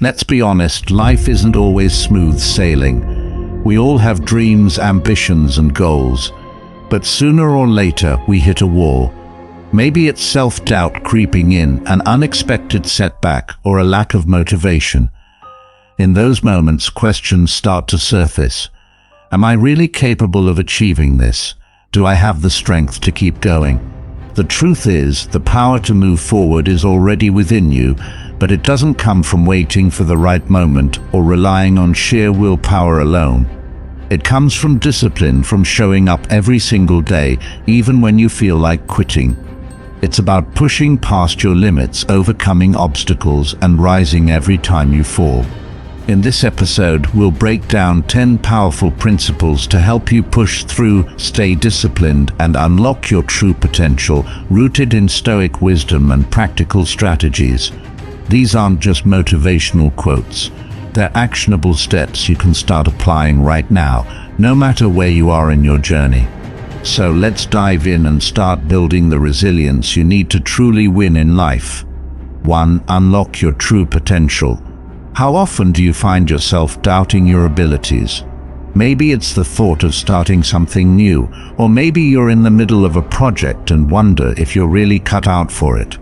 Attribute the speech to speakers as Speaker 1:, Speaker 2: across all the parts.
Speaker 1: Let's be honest, life isn't always smooth sailing. We all have dreams, ambitions, and goals. But sooner or later, we hit a wall. Maybe it's self-doubt creeping in, an unexpected setback, or a lack of motivation. In those moments, questions start to surface. Am I really capable of achieving this? Do I have the strength to keep going? The truth is, the power to move forward is already within you, but it doesn't come from waiting for the right moment or relying on sheer willpower alone. It comes from discipline, from showing up every single day, even when you feel like quitting. It's about pushing past your limits, overcoming obstacles, and rising every time you fall. In this episode, we'll break down 10 powerful principles to help you push through, stay disciplined, and unlock your true potential, rooted in Stoic wisdom and practical strategies. These aren't just motivational quotes. They're actionable steps you can start applying right now, no matter where you are in your journey. So let's dive in and start building the resilience you need to truly win in life. 1. Unlock your true potential. How often do you find yourself doubting your abilities? Maybe it's the thought of starting something new, or maybe you're in the middle of a project and wonder if you're really cut out for it.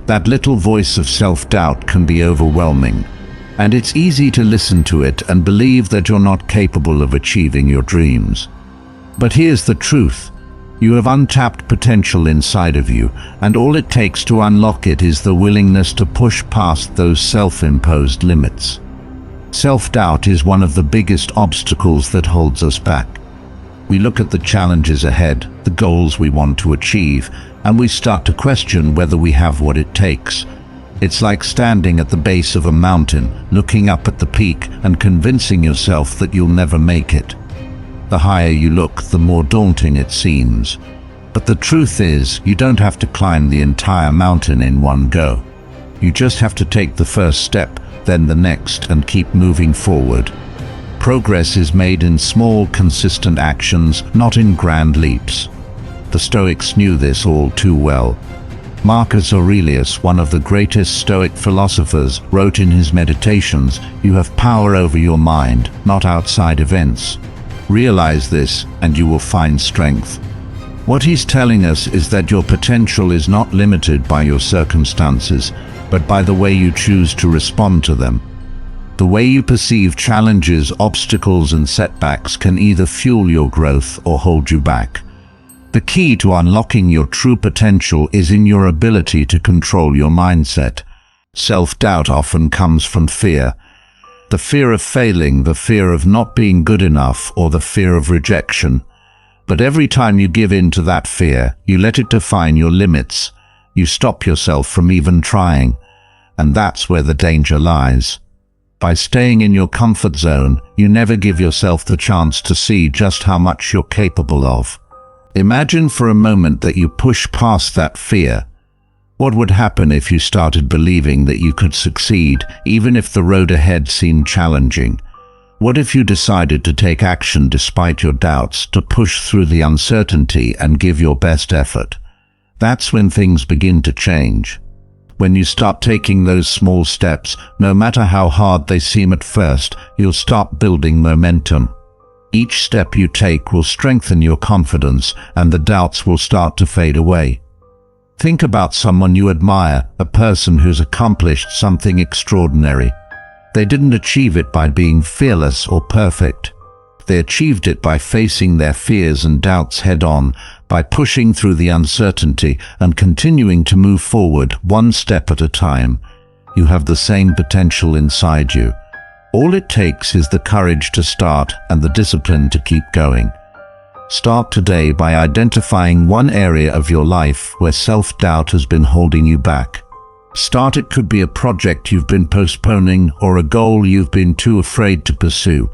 Speaker 1: That little voice of self-doubt can be overwhelming, and it's easy to listen to it and believe that you're not capable of achieving your dreams. But here's the truth. You have untapped potential inside of you, and all it takes to unlock it is the willingness to push past those self-imposed limits. Self-doubt is one of the biggest obstacles that holds us back. We look at the challenges ahead, the goals we want to achieve, and we start to question whether we have what it takes. It's like standing at the base of a mountain, looking up at the peak and convincing yourself that you'll never make it. The higher you look, the more daunting it seems. But the truth is, you don't have to climb the entire mountain in one go. You just have to take the first step, then the next, and keep moving forward. Progress is made in small, consistent actions, not in grand leaps. The Stoics knew this all too well. Marcus Aurelius, one of the greatest Stoic philosophers, wrote in his Meditations, "You have power over your mind, not outside events. Realize this, and you will find strength." What he's telling us is that your potential is not limited by your circumstances, but by the way you choose to respond to them. The way you perceive challenges, obstacles, and setbacks can either fuel your growth or hold you back. The key to unlocking your true potential is in your ability to control your mindset. Self-doubt often comes from fear. The fear of failing, the fear of not being good enough, or the fear of rejection. But every time you give in to that fear, you let it define your limits. You stop yourself from even trying. And that's where the danger lies. By staying in your comfort zone, you never give yourself the chance to see just how much you're capable of. Imagine for a moment that you push past that fear. What would happen if you started believing that you could succeed, even if the road ahead seemed challenging? What if you decided to take action despite your doubts, to push through the uncertainty and give your best effort? That's when things begin to change. When you start taking those small steps, no matter how hard they seem at first, you'll start building momentum. Each step you take will strengthen your confidence, and the doubts will start to fade away. Think about someone you admire, a person who's accomplished something extraordinary. They didn't achieve it by being fearless or perfect. They achieved it by facing their fears and doubts head-on, by pushing through the uncertainty and continuing to move forward one step at a time. You have the same potential inside you. All it takes is the courage to start and the discipline to keep going. Start today by identifying one area of your life where self-doubt has been holding you back. It could be a project you've been postponing or a goal you've been too afraid to pursue.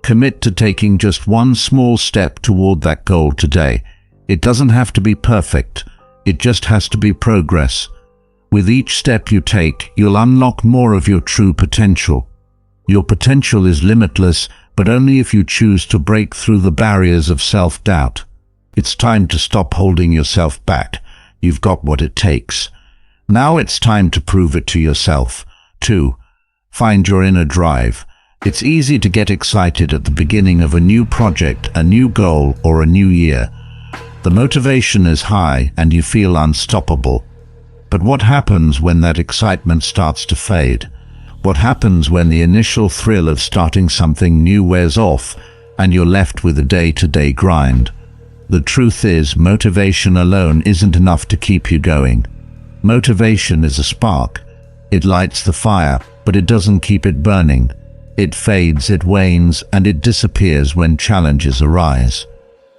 Speaker 1: Commit to taking just one small step toward that goal today. It doesn't have to be perfect. It just has to be progress. With each step you take, you'll unlock more of your true potential. Your potential is limitless, but only if you choose to break through the barriers of self-doubt. It's time to stop holding yourself back. You've got what it takes. Now it's time to prove it to yourself. 2. Find your inner drive. It's easy to get excited at the beginning of a new project, a new goal, or a new year. The motivation is high and you feel unstoppable. But what happens when that excitement starts to fade? What happens when the initial thrill of starting something new wears off and you're left with a day-to-day grind? The truth is, motivation alone isn't enough to keep you going. Motivation is a spark. It lights the fire, but it doesn't keep it burning. It fades, it wanes, and it disappears when challenges arise.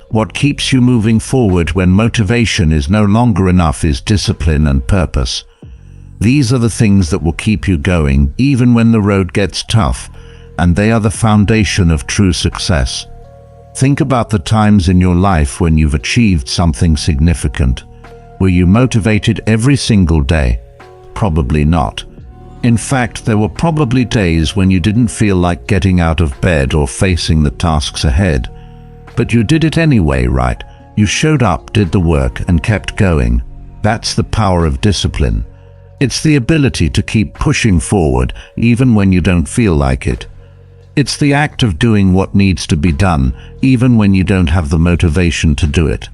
Speaker 1: What keeps you moving forward when motivation is no longer enough is discipline and purpose. These are the things that will keep you going even when the road gets tough, and they are the foundation of true success. Think about the times in your life when you've achieved something significant. Were you motivated every single day? Probably not. In fact, there were probably days when you didn't feel like getting out of bed or facing the tasks ahead. But you did it anyway, right? You showed up, did the work, and kept going. That's the power of discipline. It's the ability to keep pushing forward even when you don't feel like it. It's the act of doing what needs to be done, even when you don't have the motivation to do it.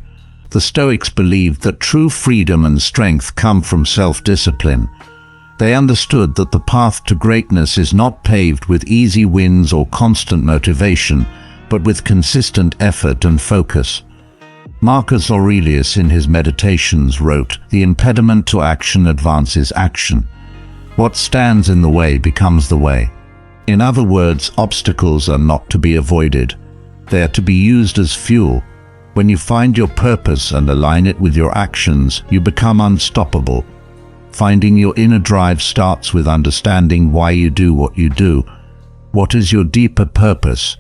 Speaker 1: The Stoics believed that true freedom and strength come from self-discipline. They understood that the path to greatness is not paved with easy wins or constant motivation, but with consistent effort and focus. Marcus Aurelius in his Meditations wrote, "The impediment to action advances action. What stands in the way becomes the way." In other words, obstacles are not to be avoided. They are to be used as fuel. When you find your purpose and align it with your actions, you become unstoppable. Finding your inner drive starts with understanding why you do what you do. What is your deeper purpose?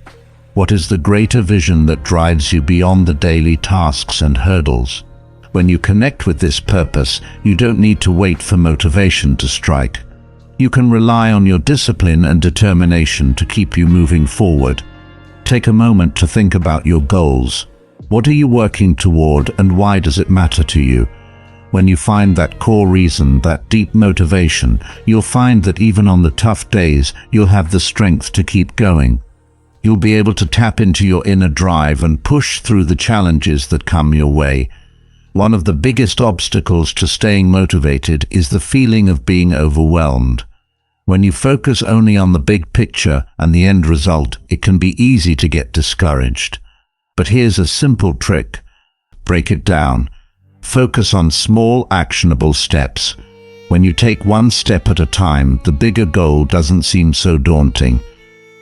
Speaker 1: What is the greater vision that drives you beyond the daily tasks and hurdles? When you connect with this purpose, you don't need to wait for motivation to strike. You can rely on your discipline and determination to keep you moving forward. Take a moment to think about your goals. What are you working toward and why does it matter to you? When you find that core reason, that deep motivation, you'll find that even on the tough days, you'll have the strength to keep going. You'll be able to tap into your inner drive and push through the challenges that come your way. One of the biggest obstacles to staying motivated is the feeling of being overwhelmed. When you focus only on the big picture and the end result, it can be easy to get discouraged. But here's a simple trick. Break it down. Focus on small, actionable steps. When you take one step at a time, the bigger goal doesn't seem so daunting.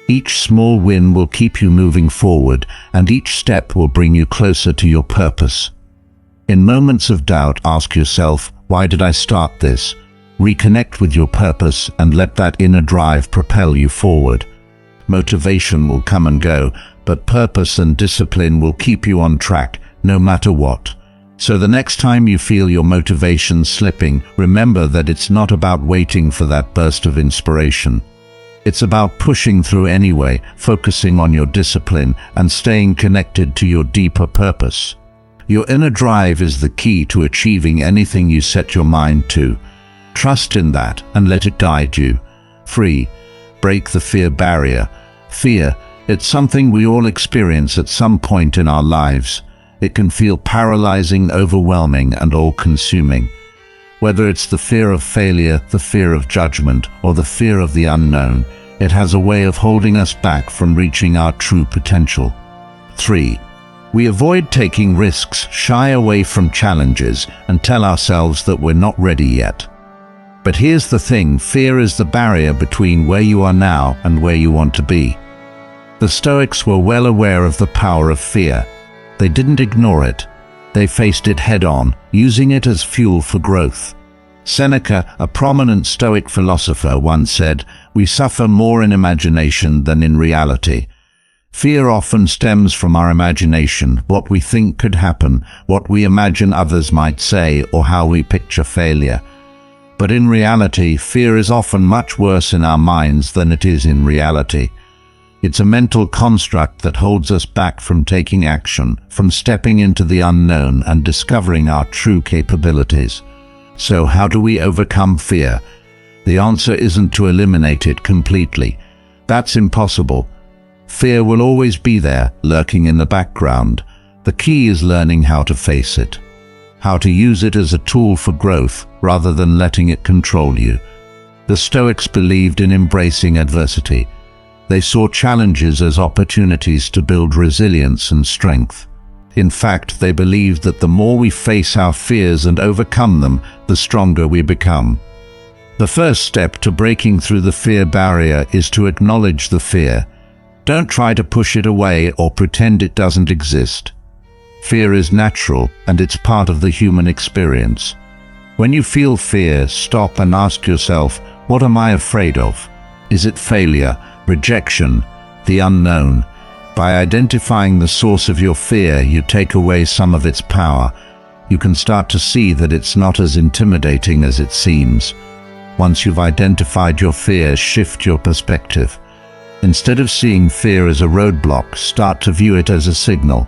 Speaker 1: Each small win will keep you moving forward, and each step will bring you closer to your purpose. In moments of doubt, ask yourself, why did I start this? Reconnect with your purpose and let that inner drive propel you forward. Motivation will come and go, but purpose and discipline will keep you on track, no matter what. So the next time you feel your motivation slipping, remember that it's not about waiting for that burst of inspiration. It's about pushing through anyway, focusing on your discipline and staying connected to your deeper purpose. Your inner drive is the key to achieving anything you set your mind to. Trust in that and let it guide you. 3. Break the fear barrier. Fear, it's something we all experience at some point in our lives. It can feel paralyzing, overwhelming, and all-consuming. Whether it's the fear of failure, the fear of judgment, or the fear of the unknown, it has a way of holding us back from reaching our true potential. 3. We avoid taking risks, shy away from challenges, and tell ourselves that we're not ready yet. But here's the thing, fear is the barrier between where you are now and where you want to be. The Stoics were well aware of the power of fear. They didn't ignore it. They faced it head-on, using it as fuel for growth. Seneca, a prominent Stoic philosopher, once said, "We suffer more in imagination than in reality." Fear often stems from our imagination, what we think could happen, what we imagine others might say, or how we picture failure. But in reality, fear is often much worse in our minds than it is in reality. It's a mental construct that holds us back from taking action, from stepping into the unknown and discovering our true capabilities. So how do we overcome fear? The answer isn't to eliminate it completely. That's impossible. Fear will always be there, lurking in the background. The key is learning how to face it, how to use it as a tool for growth rather than letting it control you. The Stoics believed in embracing adversity. They saw challenges as opportunities to build resilience and strength. In fact, they believed that the more we face our fears and overcome them, the stronger we become. The first step to breaking through the fear barrier is to acknowledge the fear. Don't try to push it away or pretend it doesn't exist. Fear is natural, and it's part of the human experience. When you feel fear, stop and ask yourself, what am I afraid of? Is it failure, rejection, the unknown? By identifying the source of your fear, you take away some of its power. You can start to see that it's not as intimidating as it seems. Once you've identified your fear, shift your perspective. Instead of seeing fear as a roadblock, start to view it as a signal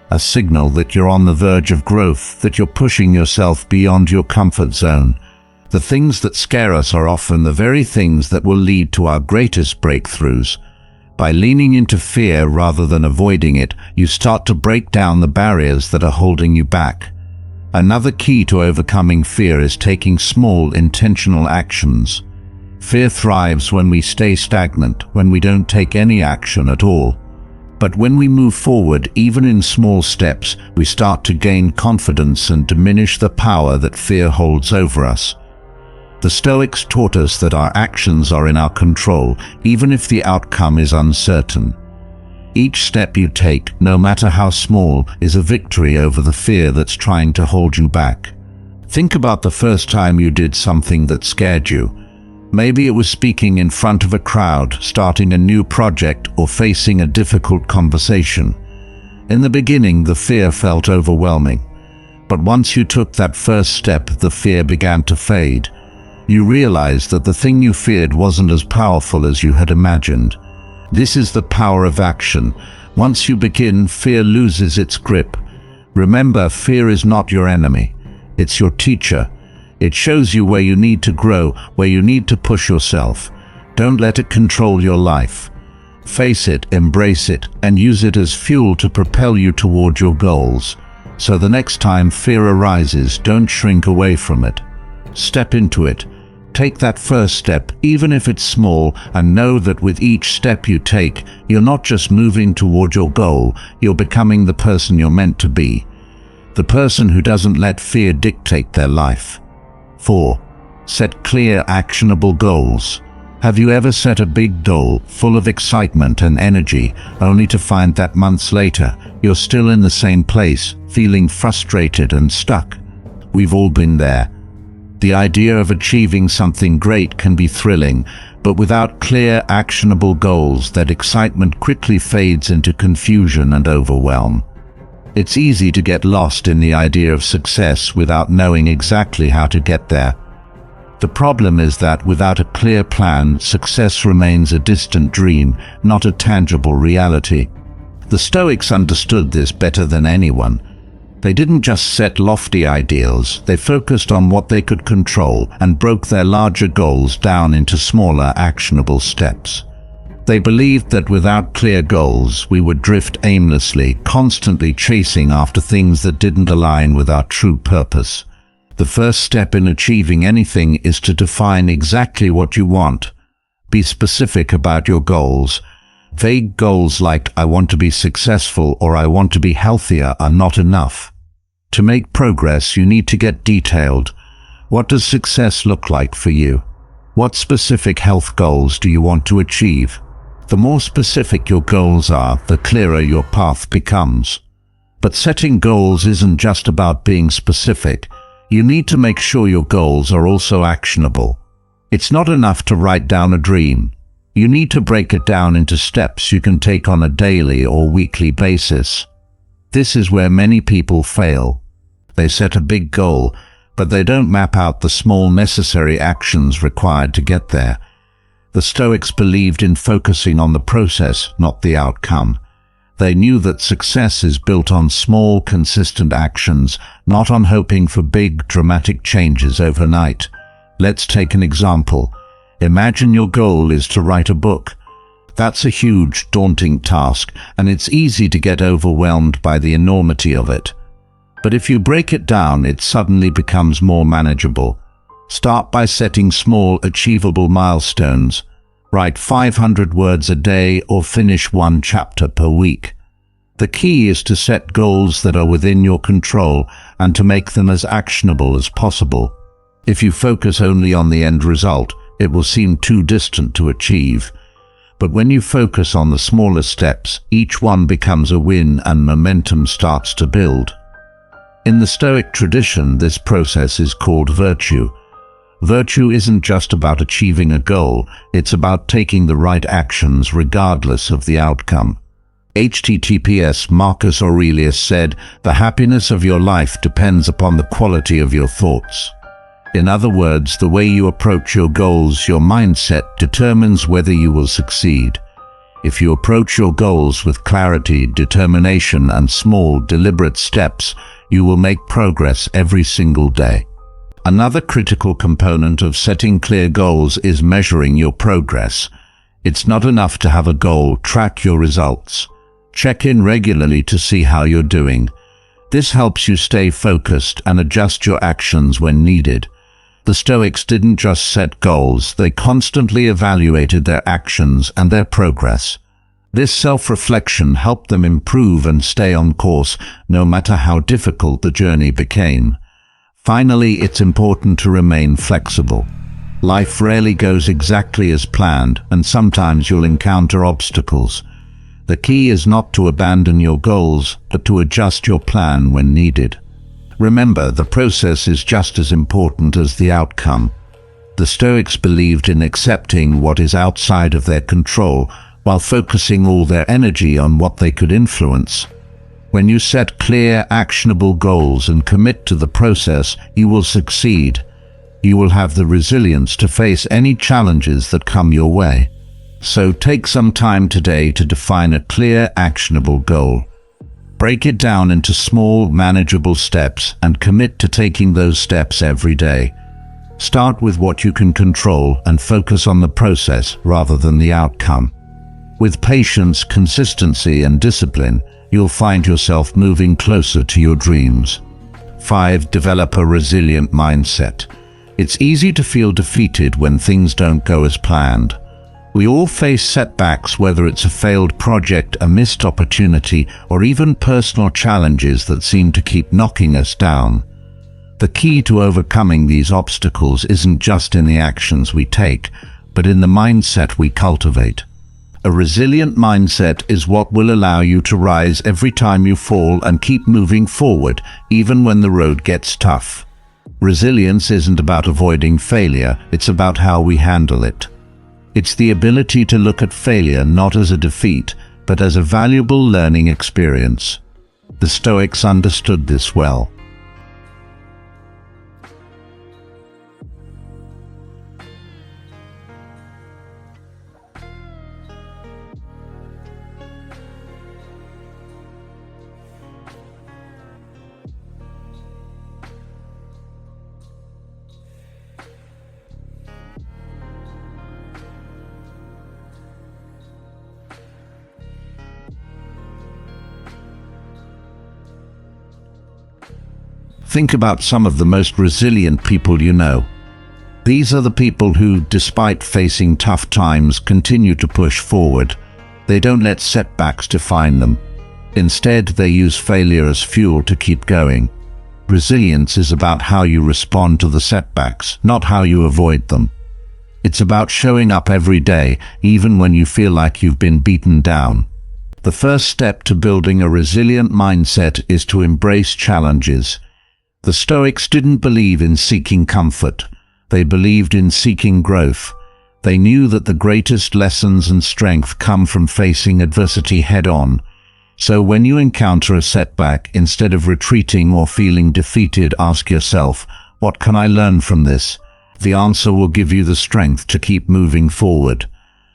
Speaker 1: that you're on the verge of growth, that you're pushing yourself beyond your comfort zone. The things that scare us are often the very things that will lead to our greatest breakthroughs. By leaning into fear rather than avoiding it, you start to break down the barriers that are holding you back. Another key to overcoming fear is taking small, intentional actions. Fear thrives when we stay stagnant, when we don't take any action at all. But when we move forward, even in small steps, we start to gain confidence and diminish the power that fear holds over us. The Stoics taught us that our actions are in our control, even if the outcome is uncertain. Each step you take, no matter how small, is a victory over the fear that's trying to hold you back. Think about the first time you did something that scared you. Maybe it was speaking in front of a crowd, starting a new project, or facing a difficult conversation. In the beginning, the fear felt overwhelming. But once you took that first step, the fear began to fade. You realized that the thing you feared wasn't as powerful as you had imagined. This is the power of action. Once you begin, fear loses its grip. Remember, fear is not your enemy. It's your teacher. It shows you where you need to grow, where you need to push yourself. Don't let it control your life. Face it, embrace it, and use it as fuel to propel you toward your goals. So the next time fear arises, don't shrink away from it. Step into it. Take that first step, even if it's small, and know that with each step you take, you're not just moving toward your goal, you're becoming the person you're meant to be. The person who doesn't let fear dictate their life. 4. Set clear, actionable goals. Have you ever set a big goal, full of excitement and energy, only to find that months later, you're still in the same place, feeling frustrated and stuck? We've all been there. The idea of achieving something great can be thrilling, but without clear, actionable goals, that excitement quickly fades into confusion and overwhelm. It's easy to get lost in the idea of success without knowing exactly how to get there. The problem is that without a clear plan, success remains a distant dream, not a tangible reality. The Stoics understood this better than anyone. They didn't just set lofty ideals, they focused on what they could control and broke their larger goals down into smaller, actionable steps. They believed that without clear goals, we would drift aimlessly, constantly chasing after things that didn't align with our true purpose. The first step in achieving anything is to define exactly what you want. Be specific about your goals. Vague goals like "I want to be successful" or "I want to be healthier" are not enough. To make progress, you need to get detailed. What does success look like for you? What specific health goals do you want to achieve? The more specific your goals are, the clearer your path becomes. But setting goals isn't just about being specific. You need to make sure your goals are also actionable. It's not enough to write down a dream. You need to break it down into steps you can take on a daily or weekly basis. This is where many people fail. They set a big goal, but they don't map out the small necessary actions required to get there. The Stoics believed in focusing on the process, not the outcome. They knew that success is built on small, consistent actions, not on hoping for big, dramatic changes overnight. Let's take an example. Imagine your goal is to write a book. That's a huge, daunting task, and it's easy to get overwhelmed by the enormity of it. But if you break it down, it suddenly becomes more manageable. Start by setting small, achievable milestones. Write 500 words a day or finish one chapter per week. The key is to set goals that are within your control and to make them as actionable as possible. If you focus only on the end result, it will seem too distant to achieve. But when you focus on the smaller steps, each one becomes a win and momentum starts to build. In the Stoic tradition, this process is called virtue. Virtue isn't just about achieving a goal, it's about taking the right actions regardless of the outcome. https Marcus Aurelius said, "The happiness of your life depends upon the quality of your thoughts." In other words, the way you approach your goals, your mindset, determines whether you will succeed. If you approach your goals with clarity, determination, and small, deliberate steps, you will make progress every single day. Another critical component of setting clear goals is measuring your progress. It's not enough to have a goal, track your results. Check in regularly to see how you're doing. This helps you stay focused and adjust your actions when needed. The Stoics didn't just set goals, they constantly evaluated their actions and their progress. This self-reflection helped them improve and stay on course, no matter how difficult the journey became. Finally, it's important to remain flexible. Life rarely goes exactly as planned, and sometimes you'll encounter obstacles. The key is not to abandon your goals, but to adjust your plan when needed. Remember, the process is just as important as the outcome. The Stoics believed in accepting what is outside of their control, while focusing all their energy on what they could influence. When you set clear, actionable goals and commit to the process, you will succeed. You will have the resilience to face any challenges that come your way. So take some time today to define a clear, actionable goal. Break it down into small, manageable steps and commit to taking those steps every day. Start with what you can control and focus on the process rather than the outcome. With patience, consistency, and discipline, you'll find yourself moving closer to your dreams. 5. Develop a resilient mindset. It's easy to feel defeated when things don't go as planned. We all face setbacks, whether it's a failed project, a missed opportunity, or even personal challenges that seem to keep knocking us down. The key to overcoming these obstacles isn't just in the actions we take, but in the mindset we cultivate. A resilient mindset is what will allow you to rise every time you fall and keep moving forward, even when the road gets tough. Resilience isn't about avoiding failure, it's about how we handle it. It's the ability to look at failure not as a defeat, but as a valuable learning experience. The Stoics understood this well. Think about some of the most resilient people you know. These are the people who, despite facing tough times, continue to push forward. They don't let setbacks define them. Instead, they use failure as fuel to keep going. Resilience is about how you respond to the setbacks, not how you avoid them. It's about showing up every day, even when you feel like you've been beaten down. The first step to building a resilient mindset is to embrace challenges. The Stoics didn't believe in seeking comfort. They believed in seeking growth. They knew that the greatest lessons and strength come from facing adversity head-on. So when you encounter a setback, instead of retreating or feeling defeated, ask yourself, what can I learn from this? The answer will give you the strength to keep moving forward.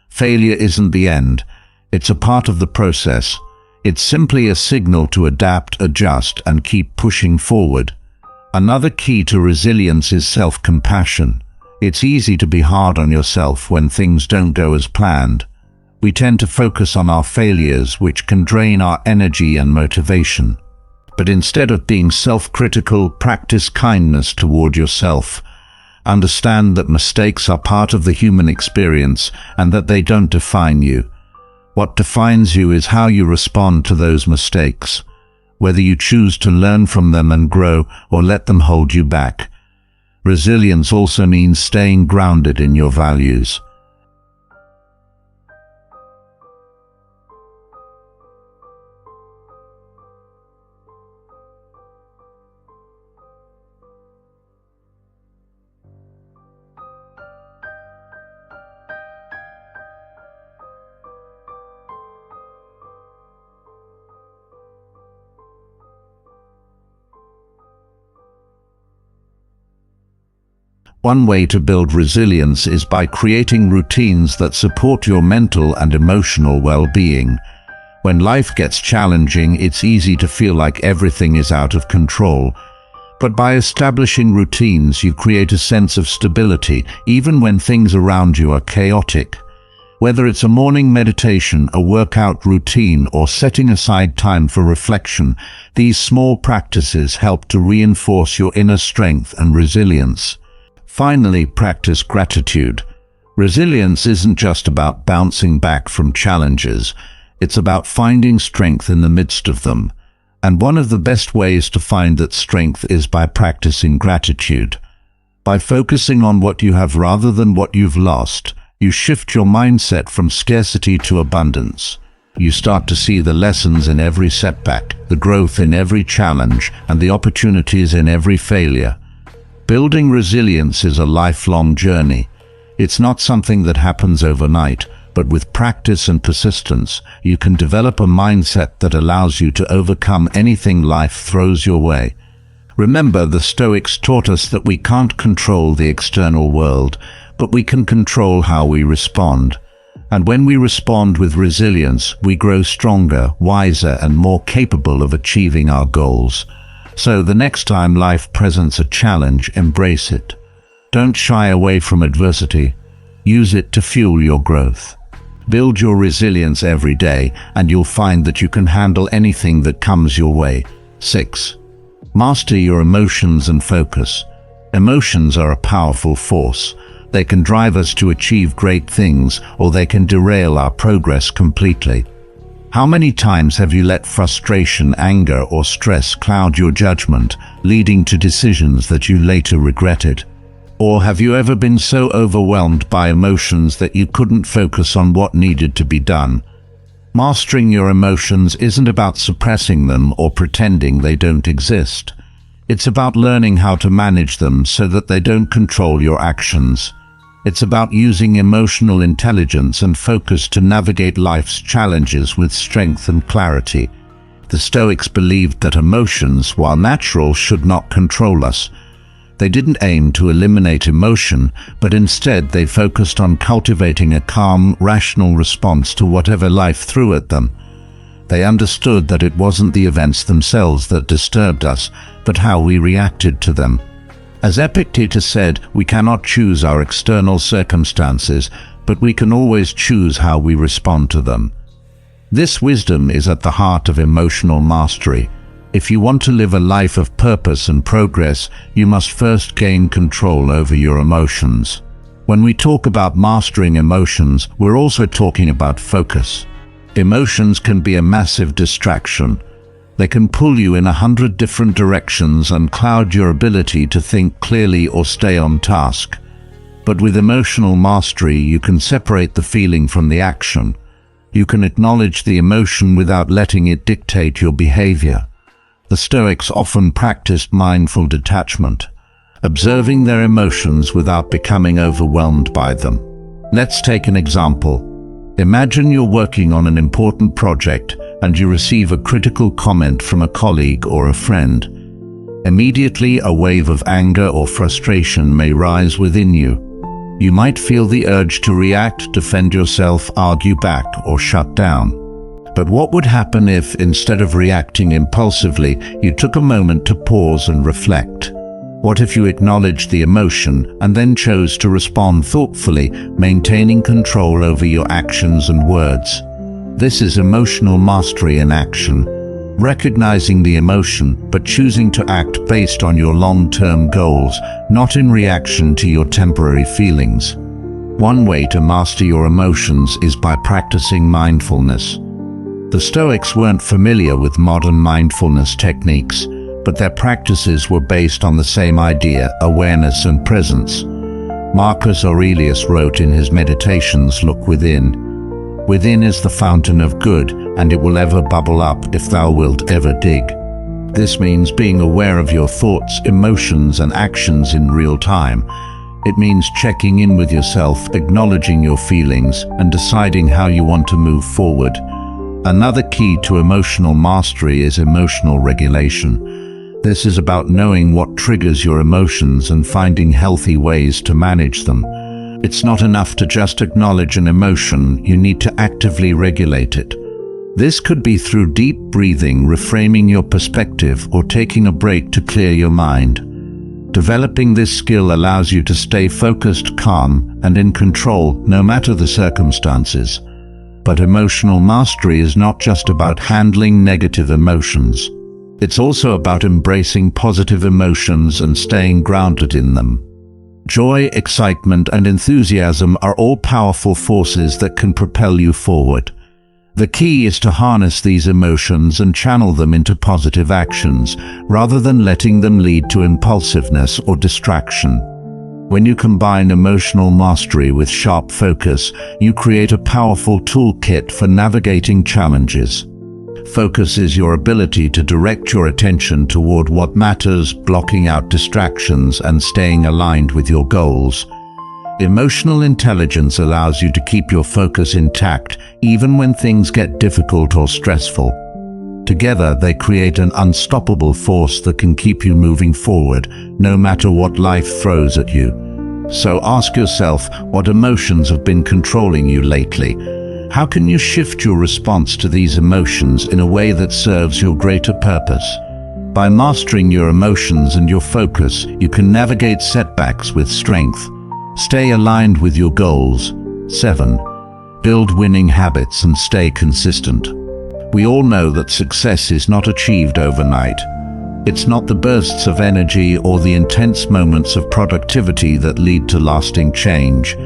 Speaker 1: Failure isn't the end. It's a part of the process. It's simply a signal to adapt, adjust, and keep pushing forward. Another key to resilience is self-compassion. It's easy to be hard on yourself when things don't go as planned. We tend to focus on our failures, which can drain our energy and motivation. But instead of being self-critical, practice kindness toward yourself. Understand that mistakes are part of the human experience and that they don't define you. What defines you is how you respond to those mistakes, whether you choose to learn from them and grow or let them hold you back. Resilience also means staying grounded in your values. One way to build resilience is by creating routines that support your mental and emotional well-being. When life gets challenging, it's easy to feel like everything is out of control. But by establishing routines, you create a sense of stability, even when things around you are chaotic. Whether it's a morning meditation, a workout routine, or setting aside time for reflection, these small practices help to reinforce your inner strength and resilience. Finally, practice gratitude. Resilience isn't just about bouncing back from challenges. It's about finding strength in the midst of them. And one of the best ways to find that strength is by practicing gratitude. By focusing on what you have rather than what you've lost, you shift your mindset from scarcity to abundance. You start to see the lessons in every setback, the growth in every challenge, and the opportunities in every failure. Building resilience is a lifelong journey. It's not something that happens overnight, but with practice and persistence, you can develop a mindset that allows you to overcome anything life throws your way. Remember, the Stoics taught us that we can't control the external world, but we can control how we respond. And when we respond with resilience, we grow stronger, wiser, and more capable of achieving our goals. So the next time life presents a challenge, embrace it. Don't shy away from adversity. Use it to fuel your growth. Build your resilience every day, and you'll find that you can handle anything that comes your way. 6. Master your emotions and focus. Emotions are a powerful force. They can drive us to achieve great things, or they can derail our progress completely. How many times have you let frustration, anger, or stress cloud your judgment, leading to decisions that you later regretted? Or have you ever been so overwhelmed by emotions that you couldn't focus on what needed to be done? Mastering your emotions isn't about suppressing them or pretending they don't exist. It's about learning how to manage them so that they don't control your actions. It's about using emotional intelligence and focus to navigate life's challenges with strength and clarity. The Stoics believed that emotions, while natural, should not control us. They didn't aim to eliminate emotion, but instead they focused on cultivating a calm, rational response to whatever life threw at them. They understood that it wasn't the events themselves that disturbed us, but how we reacted to them. As Epictetus said, we cannot choose our external circumstances, but we can always choose how we respond to them. This wisdom is at the heart of emotional mastery. If you want to live a life of purpose and progress, you must first gain control over your emotions. When we talk about mastering emotions, we're also talking about focus. Emotions can be a massive distraction. They can pull you in 100 different directions and cloud your ability to think clearly or stay on task. But with emotional mastery, you can separate the feeling from the action. You can acknowledge the emotion without letting it dictate your behavior. The Stoics often practiced mindful detachment, observing their emotions without becoming overwhelmed by them. Let's take an example. Imagine you're working on an important project and you receive a critical comment from a colleague or a friend. Immediately, a wave of anger or frustration may rise within you. You might feel the urge to react, defend yourself, argue back, or shut down. But what would happen if, instead of reacting impulsively, you took a moment to pause and reflect? What if you acknowledged the emotion and then chose to respond thoughtfully, maintaining control over your actions and words? This is emotional mastery in action. Recognizing the emotion, but choosing to act based on your long-term goals, not in reaction to your temporary feelings. One way to master your emotions is by practicing mindfulness. The Stoics weren't familiar with modern mindfulness techniques, but their practices were based on the same idea: awareness and presence. Marcus Aurelius wrote in his Meditations, "Look within. Within is the fountain of good, and it will ever bubble up if thou wilt ever dig." This means being aware of your thoughts, emotions, and actions in real time. It means checking in with yourself, acknowledging your feelings, and deciding how you want to move forward. Another key to emotional mastery is emotional regulation. This is about knowing what triggers your emotions and finding healthy ways to manage them. It's not enough to just acknowledge an emotion, you need to actively regulate it. This could be through deep breathing, reframing your perspective, or taking a break to clear your mind. Developing this skill allows you to stay focused, calm, and in control, no matter the circumstances. But emotional mastery is not just about handling negative emotions. It's also about embracing positive emotions and staying grounded in them. Joy, excitement, and enthusiasm are all powerful forces that can propel you forward. The key is to harness these emotions and channel them into positive actions, rather than letting them lead to impulsiveness or distraction. When you combine emotional mastery with sharp focus, you create a powerful toolkit for navigating challenges. Focus is your ability to direct your attention toward what matters, blocking out distractions and staying aligned with your goals. Emotional intelligence allows you to keep your focus intact, even when things get difficult or stressful. Together, they create an unstoppable force that can keep you moving forward, no matter what life throws at you. So ask yourself, what emotions have been controlling you lately? How can you shift your response to these emotions in a way that serves your greater purpose? By mastering your emotions and your focus, you can navigate setbacks with strength. Stay aligned with your goals. 7. Build winning habits and stay consistent. We all know that success is not achieved overnight. It's not the bursts of energy or the intense moments of productivity that lead to lasting change.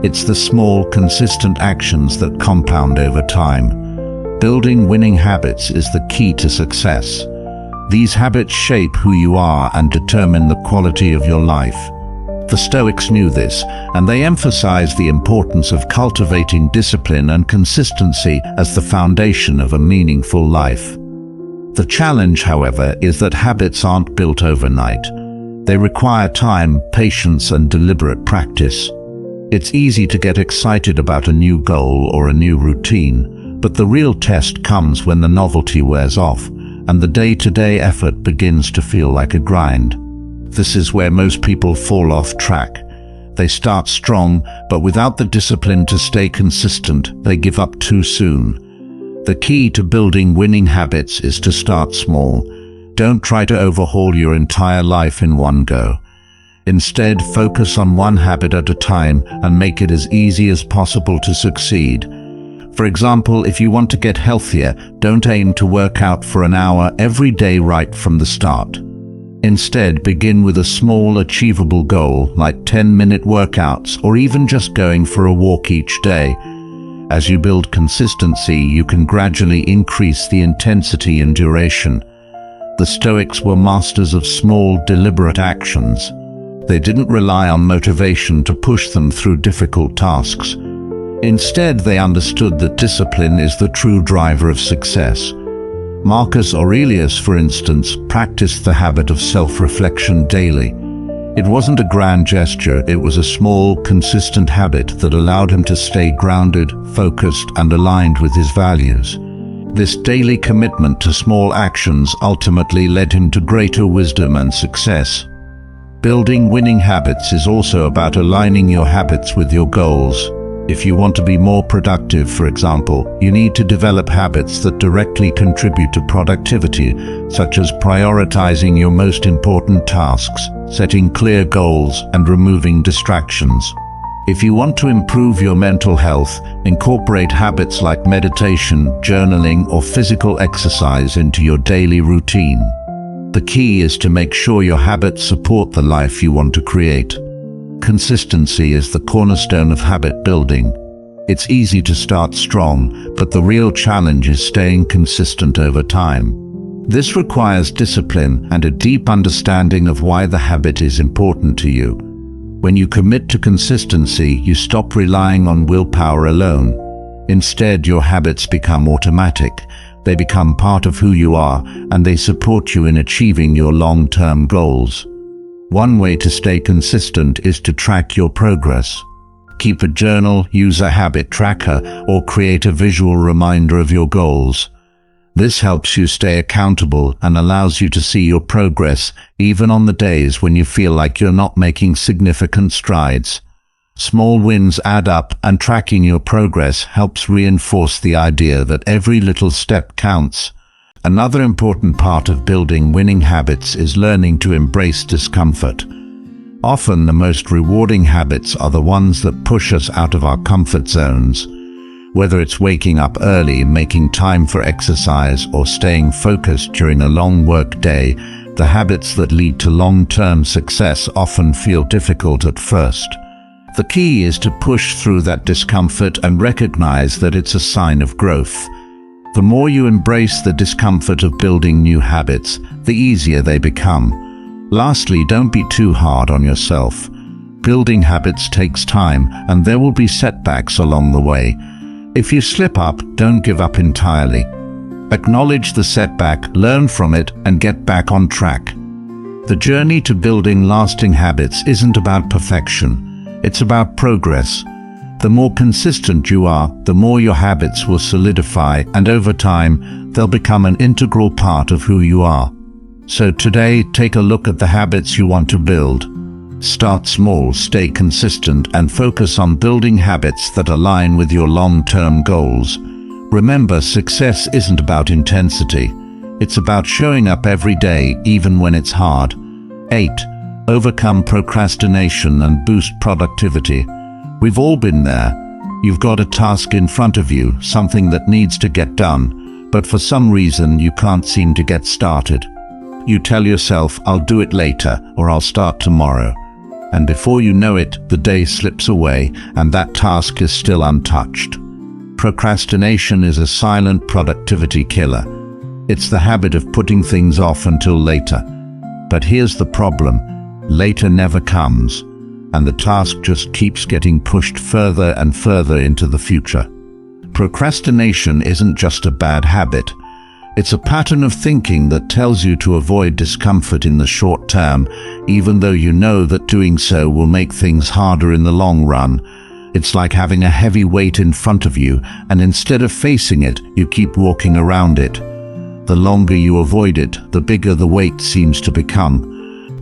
Speaker 1: It's the small, consistent actions that compound over time. Building winning habits is the key to success. These habits shape who you are and determine the quality of your life. The Stoics knew this, and they emphasized the importance of cultivating discipline and consistency as the foundation of a meaningful life. The challenge, however, is that habits aren't built overnight. They require time, patience, and deliberate practice. It's easy to get excited about a new goal or a new routine, but the real test comes when the novelty wears off and the day-to-day effort begins to feel like a grind. This is where most people fall off track. They start strong, but without the discipline to stay consistent, they give up too soon. The key to building winning habits is to start small. Don't try to overhaul your entire life in one go. Instead, focus on one habit at a time and make it as easy as possible to succeed. For example, if you want to get healthier, don't aim to work out for an hour every day right from the start. Instead, begin with a small, achievable goal, like 10-minute workouts or even just going for a walk each day. As you build consistency, you can gradually increase the intensity and duration. The Stoics were masters of small, deliberate actions. They didn't rely on motivation to push them through difficult tasks. Instead, they understood that discipline is the true driver of success. Marcus Aurelius, for instance, practiced the habit of self-reflection daily. It wasn't a grand gesture, it was a small, consistent habit that allowed him to stay grounded, focused, and aligned with his values. This daily commitment to small actions ultimately led him to greater wisdom and success. Building winning habits is also about aligning your habits with your goals. If you want to be more productive, for example, you need to develop habits that directly contribute to productivity, such as prioritizing your most important tasks. setting clear goals and removing distractions. If you want to improve your mental health, incorporate habits like meditation, journaling, or physical exercise into your daily routine. The key is to make sure your habits support the life you want to create. Consistency is the cornerstone of habit building. It's easy to start strong, but the real challenge is staying consistent over time. This requires discipline and a deep understanding of why the habit is important to you. When you commit to consistency, you stop relying on willpower alone. Instead, your habits become automatic. They become part of who you are, and they support you in achieving your long-term goals. One way to stay consistent is to track your progress. Keep a journal, use a habit tracker, or create a visual reminder of your goals. This helps you stay accountable and allows you to see your progress, even on the days when you feel like you're not making significant strides. Small wins add up, and tracking your progress helps reinforce the idea that every little step counts. Another important part of building winning habits is learning to embrace discomfort. Often the most rewarding habits are the ones that push us out of our comfort zones. Whether it's waking up early, making time for exercise, or staying focused during a long work day, the habits that lead to long-term success often feel difficult at first. The key is to push through that discomfort and recognize that it's a sign of growth. The more you embrace the discomfort of building new habits, the easier they become. Lastly, don't be too hard on yourself. Building habits takes time, and there will be setbacks along the way. If you slip up, don't give up entirely. Acknowledge the setback, learn from it, and get back on track. The journey to building lasting habits isn't about perfection. It's about progress. The more consistent you are, the more your habits will solidify, and over time, they'll become an integral part of who you are. So today, take a look at the habits you want to build. Start small, stay consistent, and focus on building habits that align with your long-term goals. Remember, success isn't about intensity. It's about showing up every day, even when it's hard. 8. Overcome procrastination and boost productivity. We've all been there. You've got a task in front of you, something that needs to get done, but for some reason you can't seem to get started. You tell yourself, "I'll do it later," or "I'll start tomorrow." And before you know it, the day slips away and that task is still untouched. Procrastination is a silent productivity killer. It's the habit of putting things off until later. But here's the problem: later never comes, and the task just keeps getting pushed further and further into the future. Procrastination isn't just a bad habit. It's a pattern of thinking that tells you to avoid discomfort in the short term, even though you know that doing so will make things harder in the long run. It's like having a heavy weight in front of you, and instead of facing it, you keep walking around it. The longer you avoid it, the bigger the weight seems to become.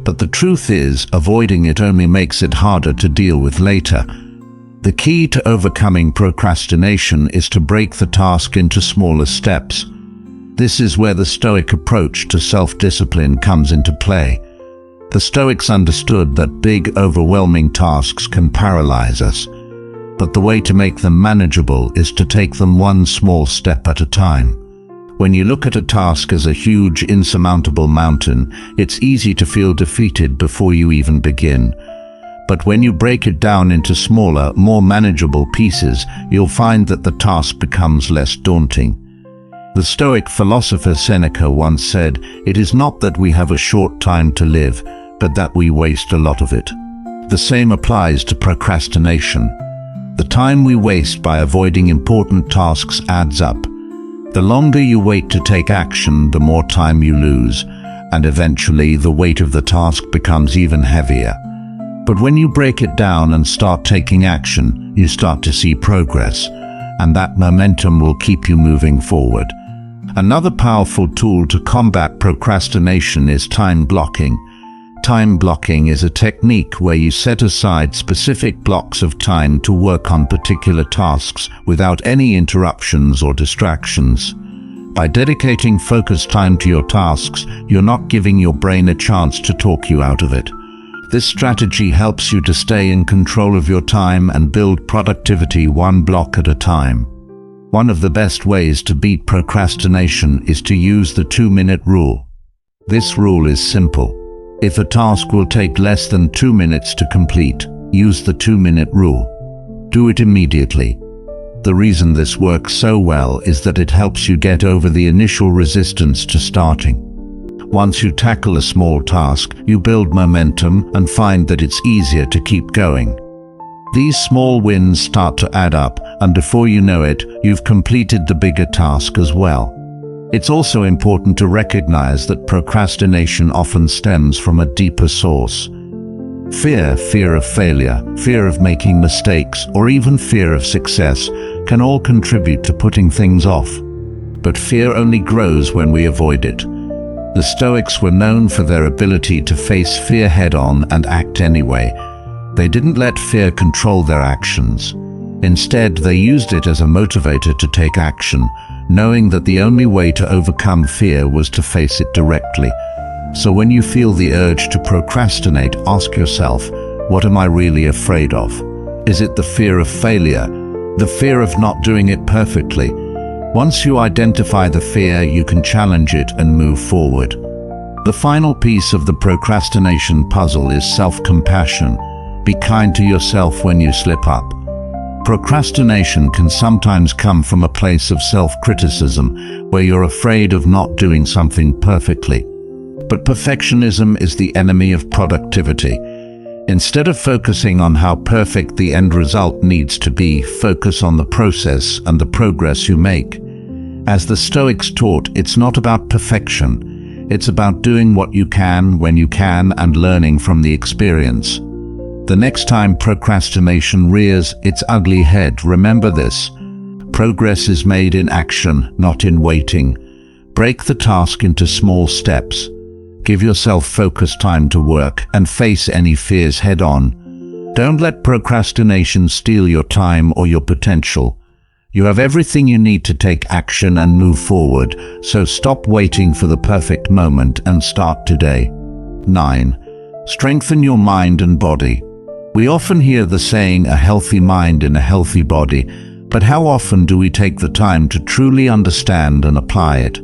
Speaker 1: But the truth is, avoiding it only makes it harder to deal with later. The key to overcoming procrastination is to break the task into smaller steps. This is where the Stoic approach to self-discipline comes into play. The Stoics understood that big, overwhelming tasks can paralyze us, but the way to make them manageable is to take them one small step at a time. When you look at a task as a huge, insurmountable mountain, it's easy to feel defeated before you even begin. But when you break it down into smaller, more manageable pieces, you'll find that the task becomes less daunting. The Stoic philosopher Seneca once said, "It is not that we have a short time to live, but that we waste a lot of it." The same applies to procrastination. The time we waste by avoiding important tasks adds up. The longer you wait to take action, the more time you lose, and eventually the weight of the task becomes even heavier. But when you break it down and start taking action, you start to see progress, and that momentum will keep you moving forward. Another powerful tool to combat procrastination is time blocking. Time blocking is a technique where you set aside specific blocks of time to work on particular tasks without any interruptions or distractions. By dedicating focused time to your tasks, you're not giving your brain a chance to talk you out of it. This strategy helps you to stay in control of your time and build productivity one block at a time. One of the best ways to beat procrastination is to use the 2-minute rule. This rule is simple. If a task will take less than 2 minutes to complete, use the 2-minute rule. Do it immediately. The reason this works so well is that it helps you get over the initial resistance to starting. Once you tackle a small task, you build momentum and find that it's easier to keep going. These small wins start to add up, and before you know it, you've completed the bigger task as well. It's also important to recognize that procrastination often stems from a deeper source. Fear of failure, fear of making mistakes, or even fear of success can all contribute to putting things off. But fear only grows when we avoid it. The Stoics were known for their ability to face fear head-on and act anyway. They didn't let fear control their actions. Instead, they used it as a motivator to take action, knowing that the only way to overcome fear was to face it directly. So when you feel the urge to procrastinate, ask yourself, what am I really afraid of? Is it the fear of failure? The fear of not doing it perfectly? Once you identify the fear, you can challenge it and move forward. The final piece of the procrastination puzzle is self-compassion. Be kind to yourself when you slip up. Procrastination can sometimes come from a place of self-criticism, where you're afraid of not doing something perfectly. But perfectionism is the enemy of productivity. Instead of focusing on how perfect the end result needs to be, focus on the process and the progress you make. As the Stoics taught, it's not about perfection. It's about doing what you can when you can and learning from the experience. The next time procrastination rears its ugly head, remember this. Progress is made in action, not in waiting. Break the task into small steps. Give yourself focused time to work and face any fears head-on. Don't let procrastination steal your time or your potential. You have everything you need to take action and move forward, so stop waiting for the perfect moment and start today. 9. Strengthen your mind and body. We often hear the saying, a healthy mind in a healthy body, but how often do we take the time to truly understand and apply it?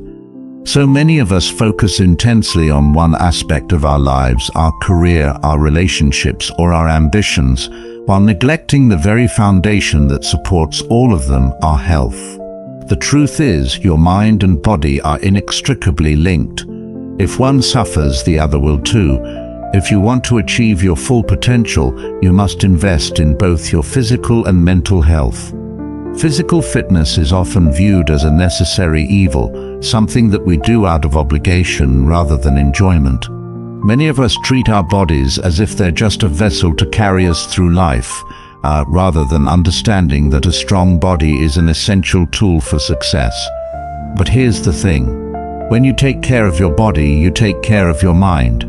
Speaker 1: So many of us focus intensely on one aspect of our lives, our career, our relationships, or our ambitions, while neglecting the very foundation that supports all of them, our health. The truth is, your mind and body are inextricably linked. If one suffers, the other will too. If you want to achieve your full potential, you must invest in both your physical and mental health. Physical fitness is often viewed as a necessary evil, something that we do out of obligation rather than enjoyment. Many of us treat our bodies as if they're just a vessel to carry us through life, rather than understanding that a strong body is an essential tool for success. But here's the thing. When you take care of your body, you take care of your mind.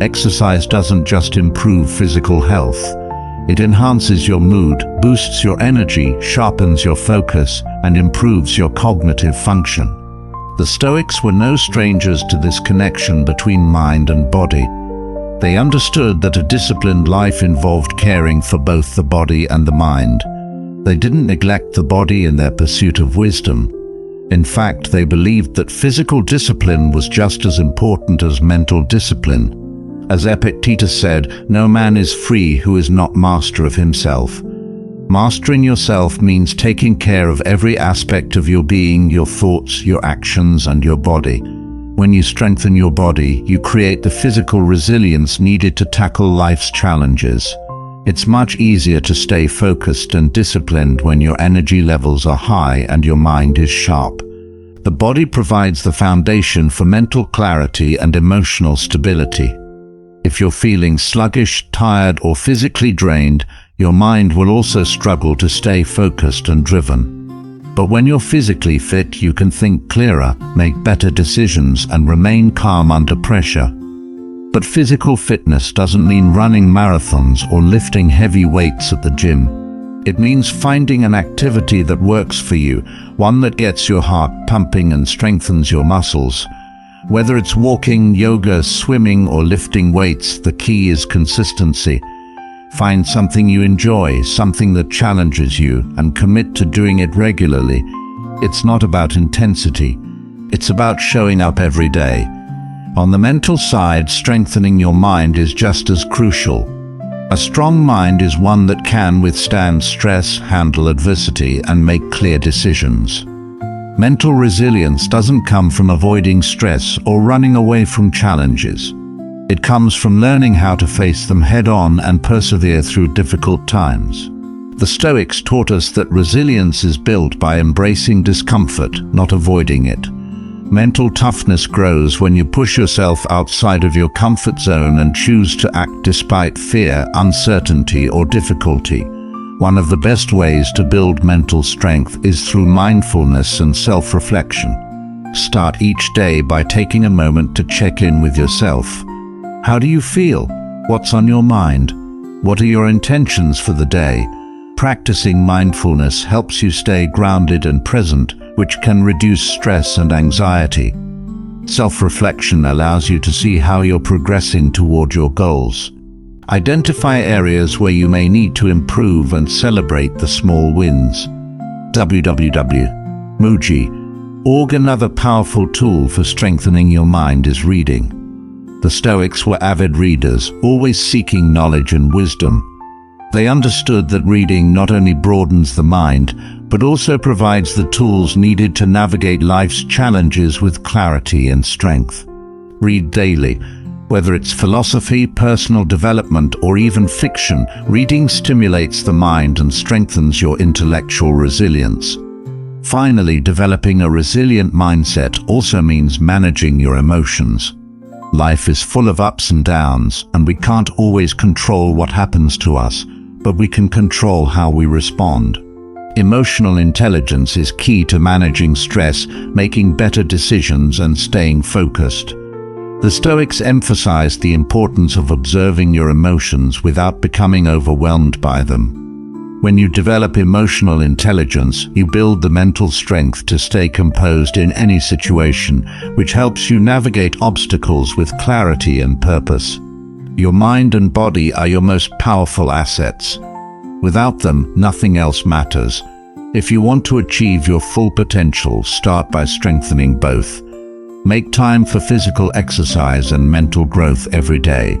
Speaker 1: Exercise doesn't just improve physical health. It enhances your mood, boosts your energy, sharpens your focus, and improves your cognitive function. The Stoics were no strangers to this connection between mind and body. They understood that a disciplined life involved caring for both the body and the mind. They didn't neglect the body in their pursuit of wisdom. In fact, they believed that physical discipline was just as important as mental discipline. As Epictetus said, no man is free who is not master of himself. Mastering yourself means taking care of every aspect of your being, your thoughts, your actions, and your body. When you strengthen your body, you create the physical resilience needed to tackle life's challenges. It's much easier to stay focused and disciplined when your energy levels are high and your mind is sharp. The body provides the foundation for mental clarity and emotional stability. If you're feeling sluggish, tired, or physically drained, your mind will also struggle to stay focused and driven. But when you're physically fit, you can think clearer, make better decisions, and remain calm under pressure. But physical fitness doesn't mean running marathons or lifting heavy weights at the gym. It means finding an activity that works for you, one that gets your heart pumping and strengthens your muscles. Whether it's walking, yoga, swimming, or lifting weights, the key is consistency. Find something you enjoy, something that challenges you, and commit to doing it regularly. It's not about intensity. It's about showing up every day. On the mental side, strengthening your mind is just as crucial. A strong mind is one that can withstand stress, handle adversity, and make clear decisions. Mental resilience doesn't come from avoiding stress or running away from challenges. It comes from learning how to face them head-on and persevere through difficult times. The Stoics taught us that resilience is built by embracing discomfort, not avoiding it. Mental toughness grows when you push yourself outside of your comfort zone and choose to act despite fear, uncertainty, or difficulty. One of the best ways to build mental strength is through mindfulness and self-reflection. Start each day by taking a moment to check in with yourself. How do you feel? What's on your mind? What are your intentions for the day? Practicing mindfulness helps you stay grounded and present, which can reduce stress and anxiety. Self-reflection allows you to see how you're progressing toward your goals. Identify areas where you may need to improve and celebrate the small wins. www.muji.org. Another powerful tool for strengthening your mind is reading. The Stoics were avid readers, always seeking knowledge and wisdom. They understood that reading not only broadens the mind, but also provides the tools needed to navigate life's challenges with clarity and strength. Read daily. Whether it's philosophy, personal development, or even fiction, reading stimulates the mind and strengthens your intellectual resilience. Finally, developing a resilient mindset also means managing your emotions. Life is full of ups and downs, and we can't always control what happens to us, but we can control how we respond. Emotional intelligence is key to managing stress, making better decisions, and staying focused. The Stoics emphasized the importance of observing your emotions without becoming overwhelmed by them. When you develop emotional intelligence, you build the mental strength to stay composed in any situation, which helps you navigate obstacles with clarity and purpose. Your mind and body are your most powerful assets. Without them, nothing else matters. If you want to achieve your full potential, start by strengthening both. Make time for physical exercise and mental growth every day.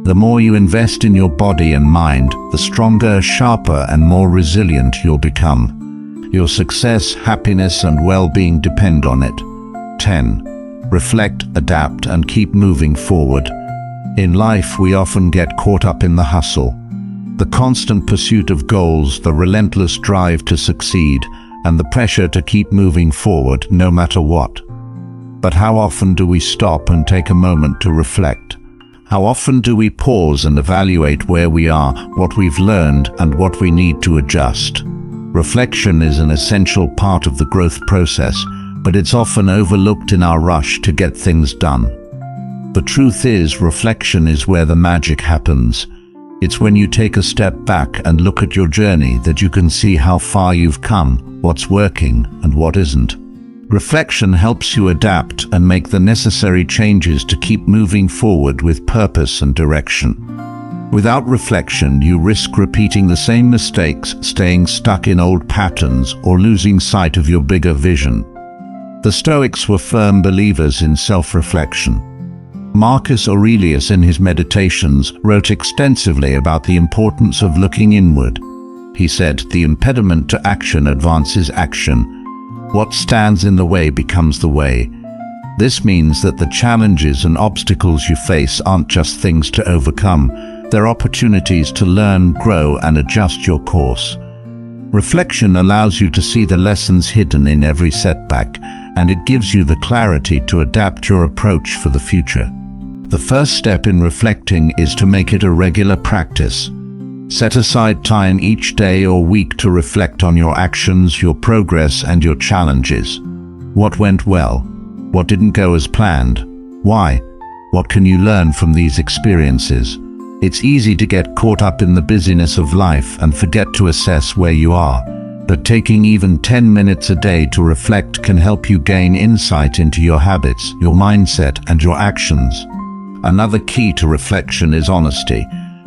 Speaker 1: The more you invest in your body and mind, the stronger, sharper, and more resilient you'll become. Your success, happiness, and well-being depend on it. 10. Reflect, adapt, and keep moving forward. In life, we often get caught up in the hustle. The constant pursuit of goals, the relentless drive to succeed, and the pressure to keep moving forward no matter what. But how often do we stop and take a moment to reflect? How often do we pause and evaluate where we are, what we've learned, and what we need to adjust? Reflection is an essential part of the growth process, but it's often overlooked in our rush to get things done. The truth is, reflection is where the magic happens. It's when you take a step back and look at your journey that you can see how far you've come, what's working, and what isn't. Reflection helps you adapt and make the necessary changes to keep moving forward with purpose and direction. Without reflection, you risk repeating the same mistakes, staying stuck in old patterns, or losing sight of your bigger vision. The Stoics were firm believers in self-reflection. Marcus Aurelius, in his Meditations, wrote extensively about the importance of looking inward. He said, "The impediment to action advances action. What stands in the way becomes the way." This means that the challenges and obstacles you face aren't just things to overcome. They're opportunities to learn, grow, and adjust your course. Reflection allows you to see the lessons hidden in every setback, and it gives you the clarity to adapt your approach for the future. The first step in reflecting is to make it a regular practice. Set aside time each day or week to reflect on your actions, your progress, and your challenges. What went well? What didn't go as planned? Why? What can you learn from these experiences? It's easy to get caught up in the busyness of life and forget to assess where you are. but taking even 10 minutes a day to reflect can help you gain insight into your habits, your mindset, and your actions. Another key to reflection is honesty.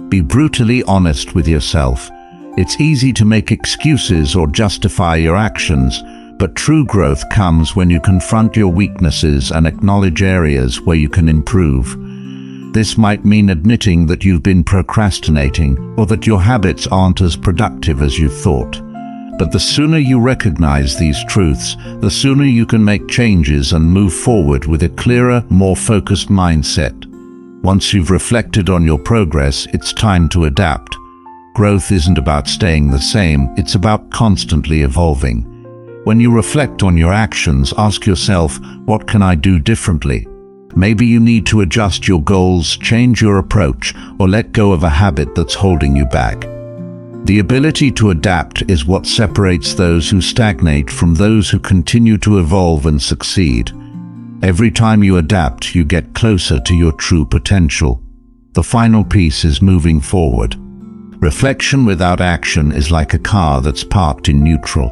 Speaker 1: Be brutally honest with yourself. It's easy to make excuses or justify your actions, but true growth comes when you confront your weaknesses and acknowledge areas where you can improve. This might mean admitting that you've been procrastinating or that your habits aren't as productive as you thought. But the sooner you recognize these truths, the sooner you can make changes and move forward with a clearer, more focused mindset. Once you've reflected on your progress, it's time to adapt. Growth isn't about staying the same, it's about constantly evolving. When you reflect on your actions, ask yourself, what can I do differently? Maybe you need to adjust your goals, change your approach, or let go of a habit that's holding you back. The ability to adapt is what separates those who stagnate from those who continue to evolve and succeed. Every time you adapt, you get closer to your true potential. The final piece is moving forward. Reflection without action is like a car that's parked in neutral.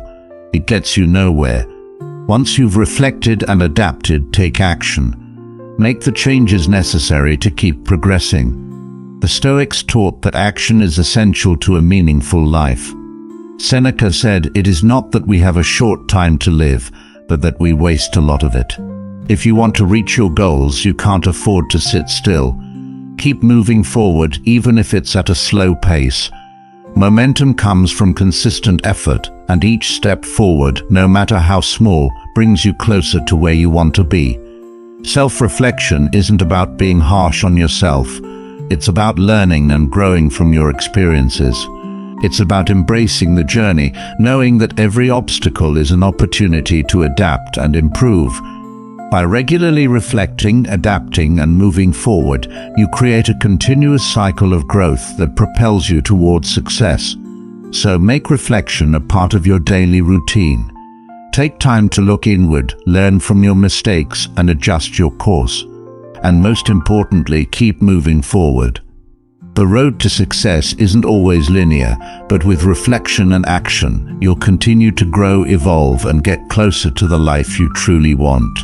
Speaker 1: It gets you nowhere. Once you've reflected and adapted, take action. Make the changes necessary to keep progressing. The Stoics taught that action is essential to a meaningful life. Seneca said, "It is not that we have a short time to live, but that we waste a lot of it." If you want to reach your goals, you can't afford to sit still. Keep moving forward, even if it's at a slow pace. Momentum comes from consistent effort, and each step forward, no matter how small, brings you closer to where you want to be. Self-reflection isn't about being harsh on yourself. It's about learning and growing from your experiences. It's about embracing the journey, knowing that every obstacle is an opportunity to adapt and improve. By regularly reflecting, adapting, and moving forward, you create a continuous cycle of growth that propels you towards success. So make reflection a part of your daily routine. Take time to look inward, learn from your mistakes, and adjust your course. And most importantly, keep moving forward. The road to success isn't always linear, but with reflection and action, you'll continue to grow, evolve, and get closer to the life you truly want.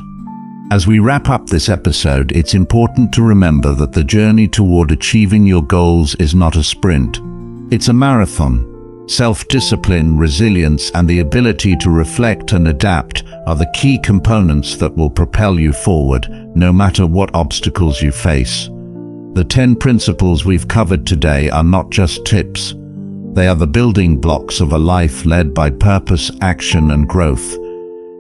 Speaker 1: As we wrap up this episode, it's important to remember that the journey toward achieving your goals is not a sprint. It's a marathon. Self-discipline, resilience, and the ability to reflect and adapt are the key components that will propel you forward, no matter what obstacles you face. The 10 principles we've covered today are not just tips. They are the building blocks of a life led by purpose, action, and growth.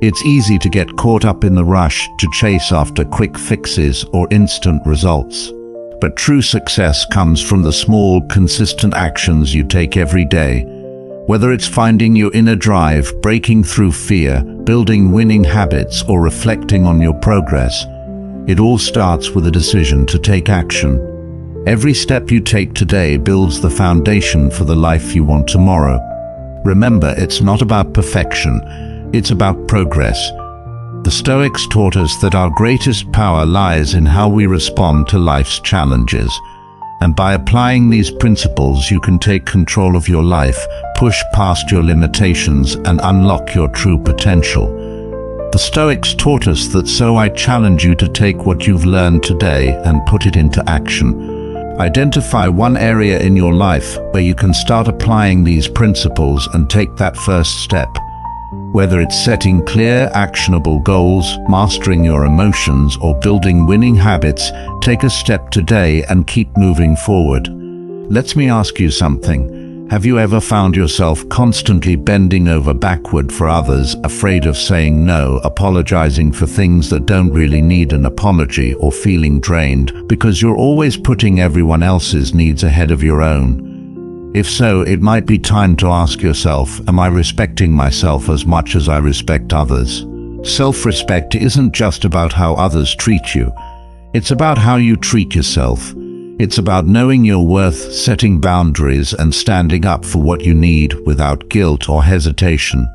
Speaker 1: It's easy to get caught up in the rush to chase after quick fixes or instant results. But true success comes from the small, consistent actions you take every day. Whether it's finding your inner drive, breaking through fear, building winning habits, or reflecting on your progress, it all starts with a decision to take action. Every step you take today builds the foundation for the life you want tomorrow. Remember, it's not about perfection. It's about progress. The Stoics taught us that our greatest power lies in how we respond to life's challenges. And by applying these principles, you can take control of your life, push past your limitations, and unlock your true potential. The Stoics taught us that, so I challenge you to take what you've learned today and put it into action. Identify one area in your life where you can start applying these principles and take that first step. Whether it's setting clear, actionable goals, mastering your emotions, or building winning habits, take a step today and keep moving forward. Let me ask you something. Have you ever found yourself constantly bending over backward for others, afraid of saying no, apologizing for things that don't really need an apology, or feeling drained because you're always putting everyone else's needs ahead of your own? If so, it might be time to ask yourself, am I respecting myself as much as I respect others? Self-respect isn't just about how others treat you. It's about how you treat yourself. It's about knowing your worth, setting boundaries, and standing up for what you need without guilt or hesitation.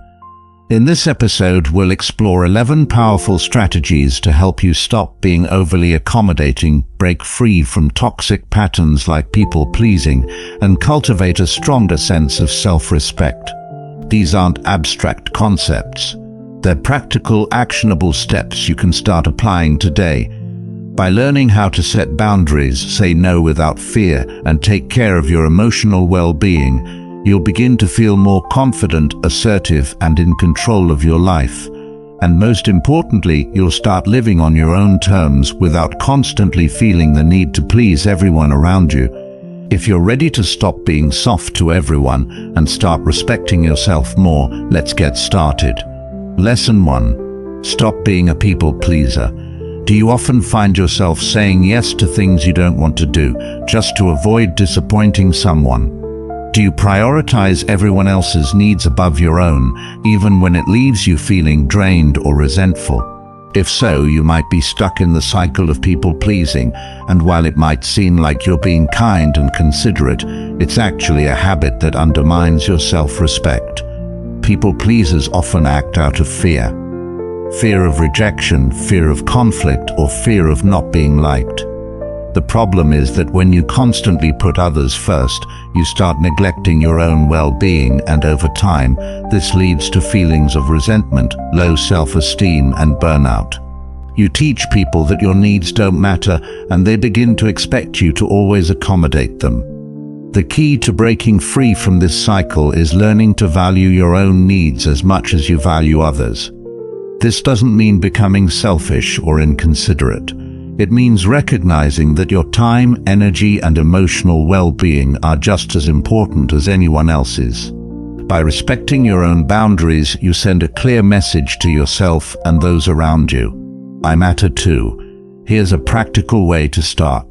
Speaker 1: In this episode, we'll explore 11 powerful strategies to help you stop being overly accommodating, break free from toxic patterns like people-pleasing, and cultivate a stronger sense of self-respect. These aren't abstract concepts. They're practical, actionable steps you can start applying today. By learning how to set boundaries, say no without fear, and take care of your emotional well-being, you'll begin to feel more confident, assertive, and in control of your life. And most importantly, you'll start living on your own terms without constantly feeling the need to please everyone around you. If you're ready to stop being soft to everyone and start respecting yourself more, let's get started. Lesson 1. Stop being a people pleaser. Do you often find yourself saying yes to things you don't want to do, just to avoid disappointing someone? Do you prioritize everyone else's needs above your own, even when it leaves you feeling drained or resentful? If so, you might be stuck in the cycle of people-pleasing, and while it might seem like you're being kind and considerate, it's actually a habit that undermines your self-respect. People-pleasers often act out of fear. Fear of rejection, fear of conflict, or fear of not being liked. The problem is that when you constantly put others first, you start neglecting your own well-being, and over time, this leads to feelings of resentment, low self-esteem, and burnout. You teach people that your needs don't matter, and they begin to expect you to always accommodate them. The key to breaking free from this cycle is learning to value your own needs as much as you value others. This doesn't mean becoming selfish or inconsiderate. It means recognizing that your time, energy, and emotional well-being are just as important as anyone else's. By respecting your own boundaries, you send a clear message to yourself and those around you. I matter too. Here's a practical way to start.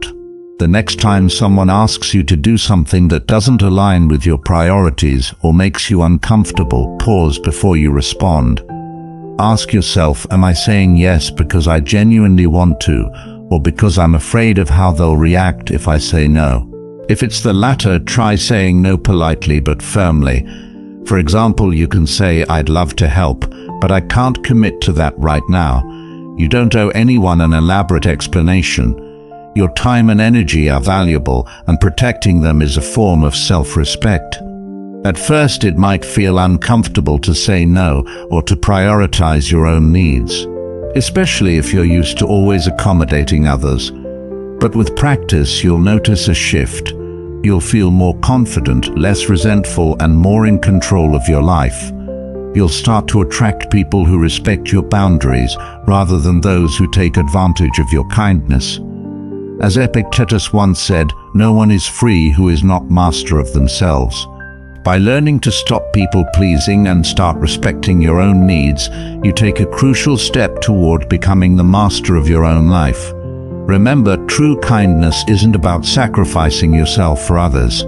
Speaker 1: The next time someone asks you to do something that doesn't align with your priorities or makes you uncomfortable, pause before you respond. Ask yourself, am I saying yes because I genuinely want to, or because I'm afraid of how they'll react if I say no? If it's the latter, try saying no politely but firmly. For example, you can say, I'd love to help, but I can't commit to that right now. You don't owe anyone an elaborate explanation. Your time and energy are valuable, and protecting them is a form of self-respect. At first, it might feel uncomfortable to say no or to prioritize your own needs, especially if you're used to always accommodating others. But with practice, you'll notice a shift. You'll feel more confident, less resentful, and more in control of your life. You'll start to attract people who respect your boundaries rather than those who take advantage of your kindness. As Epictetus once said, no one is free who is not master of themselves. By learning to stop people-pleasing and start respecting your own needs, you take a crucial step toward becoming the master of your own life. Remember, true kindness isn't about sacrificing yourself for others.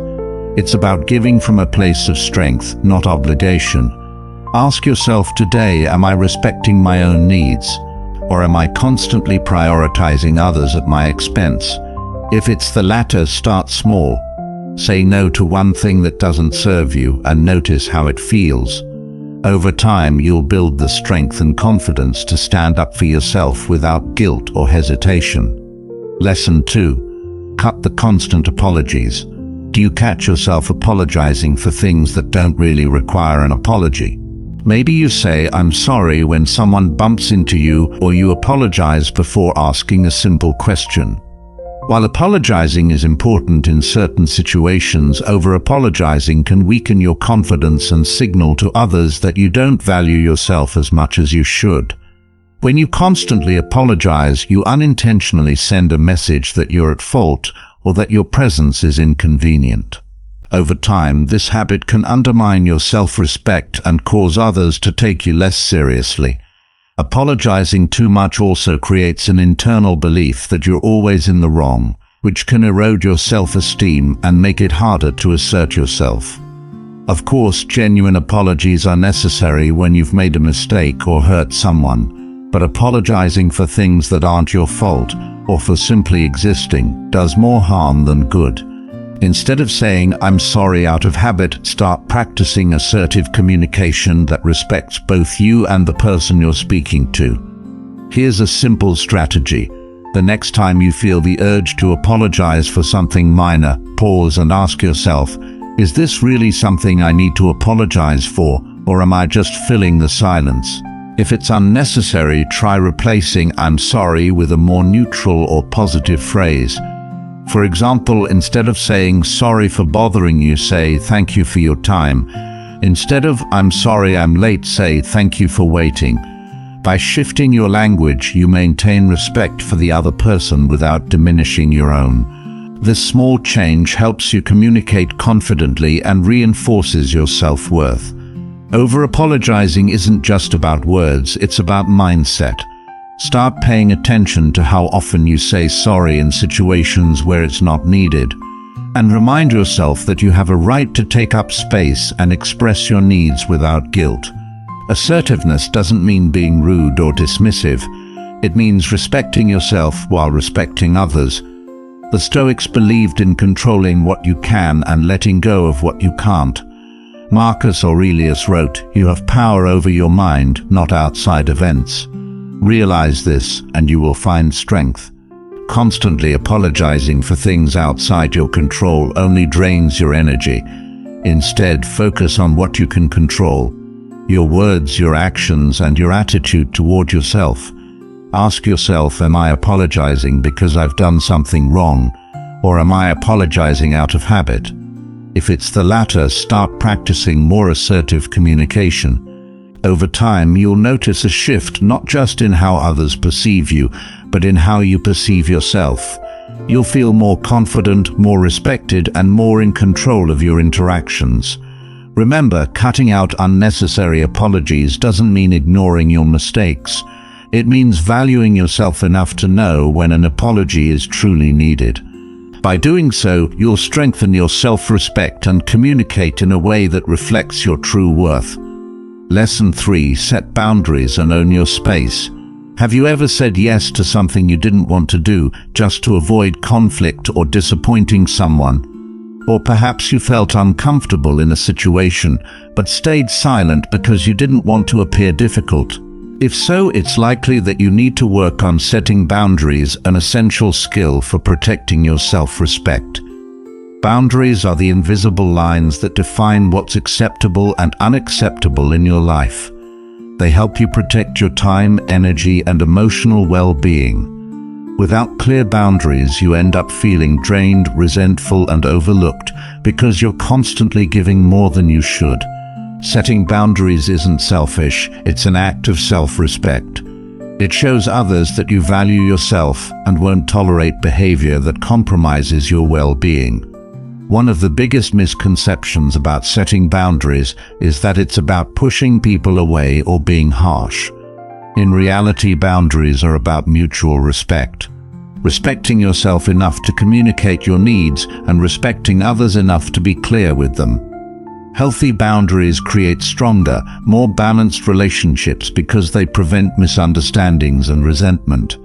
Speaker 1: It's about giving from a place of strength, not obligation. Ask yourself today, am I respecting my own needs? Or am I constantly prioritizing others at my expense? If it's the latter, start small. Say no to one thing that doesn't serve you and notice how it feels. Over time, you'll build the strength and confidence to stand up for yourself without guilt or hesitation. Lesson 2. Cut the constant apologies. Do you catch yourself apologizing for things that don't really require an apology? Maybe you say, I'm sorry when someone bumps into you, or you apologize before asking a simple question. While apologizing is important in certain situations, over-apologizing can weaken your confidence and signal to others that you don't value yourself as much as you should. When you constantly apologize, you unintentionally send a message that you're at fault or that your presence is inconvenient. Over time, this habit can undermine your self-respect and cause others to take you less seriously. Apologizing too much also creates an internal belief that you're always in the wrong, which can erode your self-esteem and make it harder to assert yourself. Of course, genuine apologies are necessary when you've made a mistake or hurt someone, but apologizing for things that aren't your fault or for simply existing does more harm than good. Instead of saying, I'm sorry out of habit, start practicing assertive communication that respects both you and the person you're speaking to. Here's a simple strategy. The next time you feel the urge to apologize for something minor, pause and ask yourself, is this really something I need to apologize for, or am I just filling the silence? If it's unnecessary, try replacing "I'm sorry" with a more neutral or positive phrase. For example, instead of saying "sorry for bothering you," say "thank you for your time." Instead of "I'm sorry I'm late," say "thank you for waiting." By shifting your language, you maintain respect for the other person without diminishing your own. This small change helps you communicate confidently and reinforces your self-worth. Over-apologizing isn't just about words, it's about mindset. Start paying attention to how often you say sorry in situations where it's not needed. And remind yourself that you have a right to take up space and express your needs without guilt. Assertiveness doesn't mean being rude or dismissive. It means respecting yourself while respecting others. The Stoics believed in controlling what you can and letting go of what you can't. Marcus Aurelius wrote, "You have power over your mind, not outside events." Realize this, and you will find strength. Constantly apologizing for things outside your control only drains your energy. Instead, focus on what you can control: your words, your actions, and your attitude toward yourself. Ask yourself, am I apologizing because I've done something wrong, or am I apologizing out of habit? If it's the latter, start practicing more assertive communication. Over time, you'll notice a shift not just in how others perceive you, but in how you perceive yourself. You'll feel more confident, more respected, and more in control of your interactions. Remember, cutting out unnecessary apologies doesn't mean ignoring your mistakes. It means valuing yourself enough to know when an apology is truly needed. By doing so, you'll strengthen your self-respect and communicate in a way that reflects your true worth. Lesson 3. Set boundaries and own your space. Have you ever said yes to something you didn't want to do just to avoid conflict or disappointing someone? Or perhaps you felt uncomfortable in a situation but stayed silent because you didn't want to appear difficult. If so, it's likely that you need to work on setting boundaries, an essential skill for protecting your self-respect. Boundaries are the invisible lines that define what's acceptable and unacceptable in your life. They help you protect your time, energy, and emotional well-being. Without clear boundaries, you end up feeling drained, resentful, and overlooked because you're constantly giving more than you should. Setting boundaries isn't selfish, it's an act of self-respect. It shows others that you value yourself and won't tolerate behavior that compromises your well-being. One of the biggest misconceptions about setting boundaries is that it's about pushing people away or being harsh. In reality, boundaries are about mutual respect. Respecting yourself enough to communicate your needs and respecting others enough to be clear with them. Healthy boundaries create stronger, more balanced relationships because they prevent misunderstandings and resentment.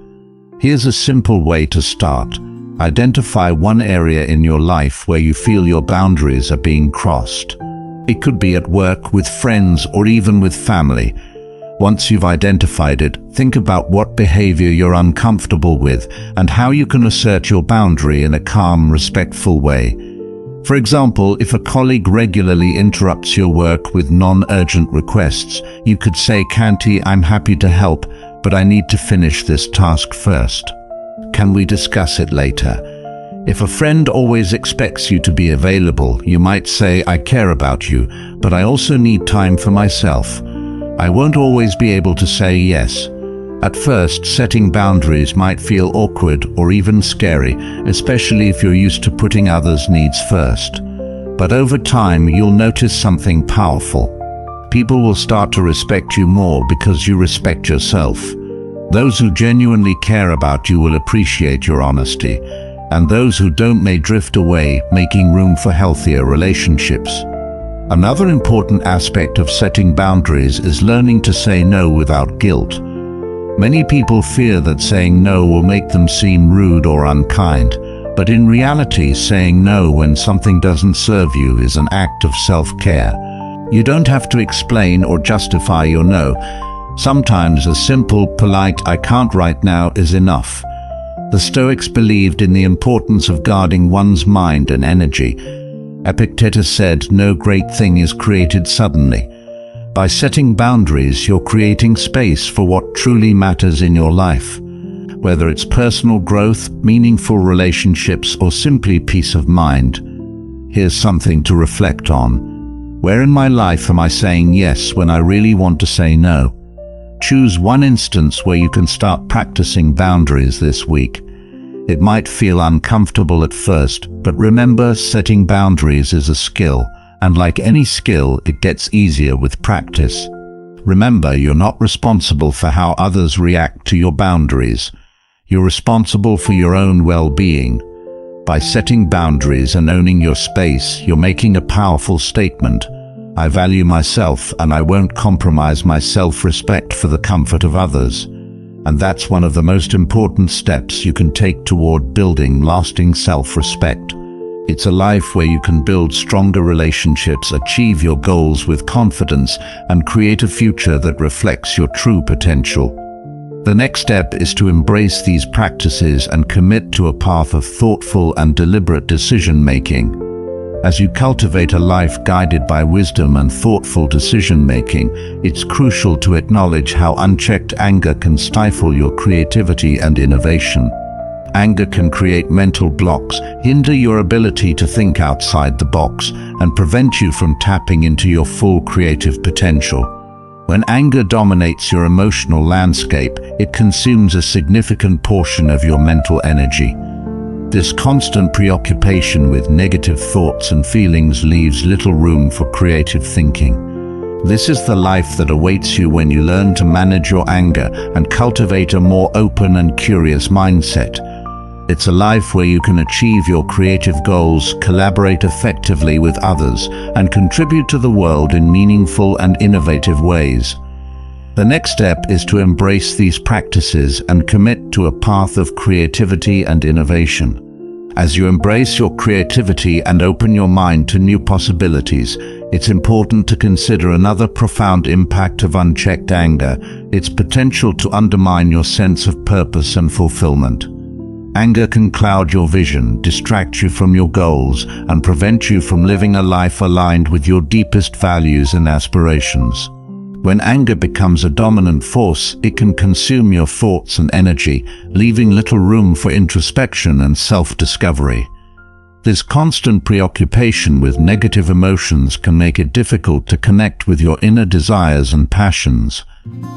Speaker 1: Here's a simple way to start. Identify one area in your life where you feel your boundaries are being crossed. It could be at work, with friends, or even with family. Once you've identified it, think about what behavior you're uncomfortable with and how you can assert your boundary in a calm, respectful way. For example, if a colleague regularly interrupts your work with non-urgent requests, you could say, "Canty, I'm happy to help, but I need to finish this task first. Can we discuss it later?" If a friend always expects you to be available, you might say, "I care about you, but I also need time for myself. I won't always be able to say yes." At first, setting boundaries might feel awkward or even scary, especially if you're used to putting others' needs first. But over time, you'll notice something powerful. People will start to respect you more because you respect yourself. Those who genuinely care about you will appreciate your honesty, and those who don't may drift away, making room for healthier relationships. Another important aspect of setting boundaries is learning to say no without guilt. Many people fear that saying no will make them seem rude or unkind, but in reality, saying no when something doesn't serve you is an act of self-care. You don't have to explain or justify your no. Sometimes a simple, polite "I can't right now" is enough. The Stoics believed in the importance of guarding one's mind and energy. Epictetus said, "No great thing is created suddenly, By setting boundaries, you're creating space for what truly matters in your life. Whether it's personal growth, meaningful relationships, or simply peace of mind, here's something to reflect on. Where in my life am I saying yes when I really want to say no? Choose one instance where you can start practicing boundaries this week. It might feel uncomfortable at first, but remember, setting boundaries is a skill, and like any skill, it gets easier with practice. Remember, you're not responsible for how others react to your boundaries. You're responsible for your own well-being. By setting boundaries and owning your space, you're making a powerful statement. I value myself, and I won't compromise my self-respect for the comfort of others. And that's one of the most important steps you can take toward building lasting self-respect. It's a life where you can build stronger relationships, achieve your goals with confidence, and create a future that reflects your true potential. The next step is to embrace these practices and commit to a path of thoughtful and deliberate decision-making. As you cultivate a life guided by wisdom and thoughtful decision-making, it's crucial to acknowledge how unchecked anger can stifle your creativity and innovation. Anger can create mental blocks, hinder your ability to think outside the box, and prevent you from tapping into your full creative potential. When anger dominates your emotional landscape, it consumes a significant portion of your mental energy. This constant preoccupation with negative thoughts and feelings leaves little room for creative thinking. This is the life that awaits you when you learn to manage your anger and cultivate a more open and curious mindset. It's a life where you can achieve your creative goals, collaborate effectively with others, and contribute to the world in meaningful and innovative ways. The next step is to embrace these practices and commit to a path of creativity and innovation. As you embrace your creativity and open your mind to new possibilities, it's important to consider another profound impact of unchecked anger: its potential to undermine your sense of purpose and fulfillment. Anger can cloud your vision, distract you from your goals, and prevent you from living a life aligned with your deepest values and aspirations. When anger becomes a dominant force, it can consume your thoughts and energy, leaving little room for introspection and self-discovery. This constant preoccupation with negative emotions can make it difficult to connect with your inner desires and passions.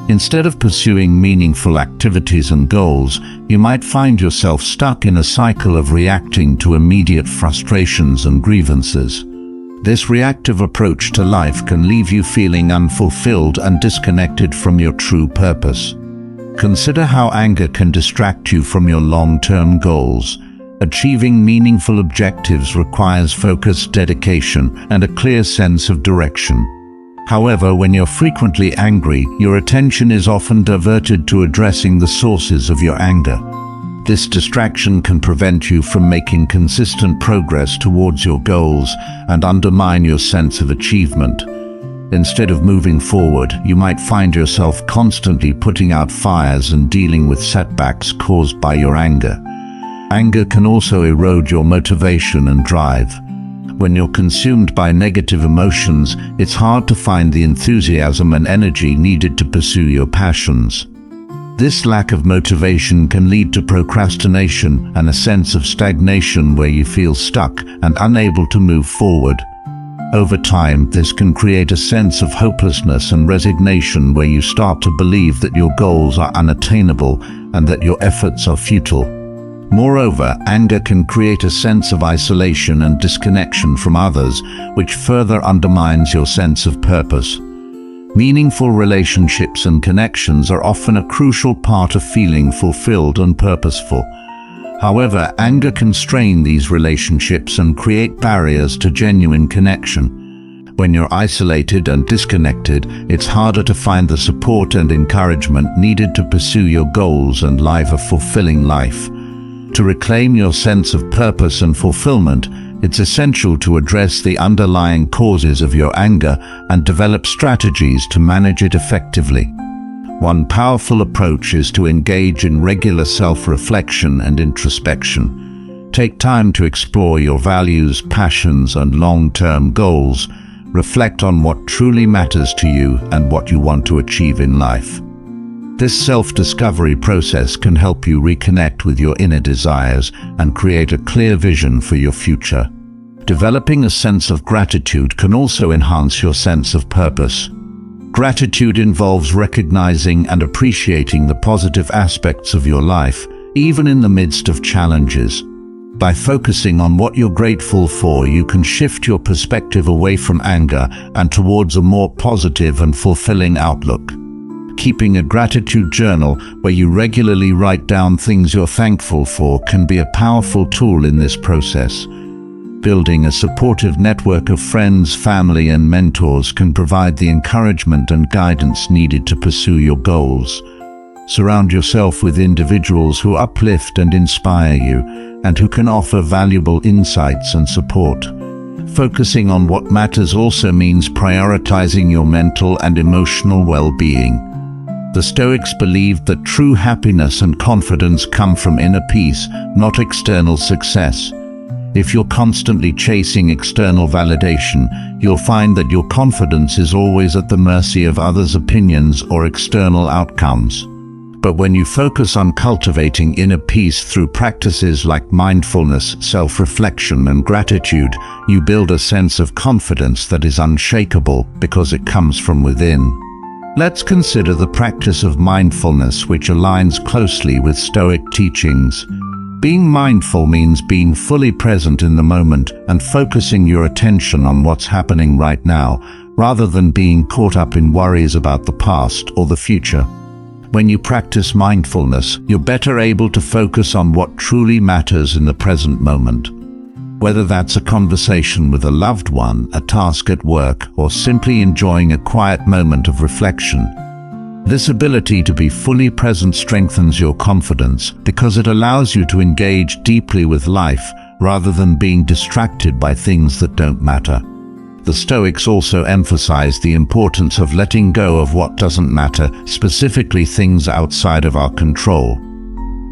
Speaker 1: Instead of pursuing meaningful activities and goals, you might find yourself stuck in a cycle of reacting to immediate frustrations and grievances. This reactive approach to life can leave you feeling unfulfilled and disconnected from your true purpose. Consider how anger can distract you from your long-term goals. Achieving meaningful objectives requires focus, dedication, and a clear sense of direction. However, when you're frequently angry, your attention is often diverted to addressing the sources of your anger. This distraction can prevent you from making consistent progress towards your goals and undermine your sense of achievement. Instead of moving forward, you might find yourself constantly putting out fires and dealing with setbacks caused by your anger. Anger can also erode your motivation and drive. When you're consumed by negative emotions, it's hard to find the enthusiasm and energy needed to pursue your passions. This lack of motivation can lead to procrastination and a sense of stagnation where you feel stuck and unable to move forward. Over time, this can create a sense of hopelessness and resignation where you start to believe that your goals are unattainable and that your efforts are futile. Moreover, anger can create a sense of isolation and disconnection from others, which further undermines your sense of purpose. Meaningful relationships and connections are often a crucial part of feeling fulfilled and purposeful. However, anger can strain these relationships and create barriers to genuine connection. When you're isolated and disconnected, it's harder to find the support and encouragement needed to pursue your goals and live a fulfilling life. To reclaim your sense of purpose and fulfillment, it's essential to address the underlying causes of your anger and develop strategies to manage it effectively. One powerful approach is to engage in regular self-reflection and introspection. Take time to explore your values, passions, and long-term goals. Reflect on what truly matters to you and what you want to achieve in life. This self-discovery process can help you reconnect with your inner desires and create a clear vision for your future. Developing a sense of gratitude can also enhance your sense of purpose. Gratitude involves recognizing and appreciating the positive aspects of your life, even in the midst of challenges. By focusing on what you're grateful for, you can shift your perspective away from anger and towards a more positive and fulfilling outlook. Keeping a gratitude journal where you regularly write down things you're thankful for can be a powerful tool in this process. Building a supportive network of friends, family, and mentors can provide the encouragement and guidance needed to pursue your goals. Surround yourself with individuals who uplift and inspire you, and who can offer valuable insights and support. Focusing on what matters also means prioritizing your mental and emotional well-being. The Stoics believed that true happiness and confidence come from inner peace, not external success. If you're constantly chasing external validation, you'll find that your confidence is always at the mercy of others' opinions or external outcomes. But when you focus on cultivating inner peace through practices like mindfulness, self-reflection, and gratitude, you build a sense of confidence that is unshakable because it comes from within. Let's consider the practice of mindfulness, which aligns closely with Stoic teachings. Being mindful means being fully present in the moment and focusing your attention on what's happening right now, rather than being caught up in worries about the past or the future. When you practice mindfulness, you're better able to focus on what truly matters in the present moment. Whether that's a conversation with a loved one, a task at work, or simply enjoying a quiet moment of reflection. This ability to be fully present strengthens your confidence because it allows you to engage deeply with life rather than being distracted by things that don't matter. The Stoics also emphasize the importance of letting go of what doesn't matter, specifically things outside of our control.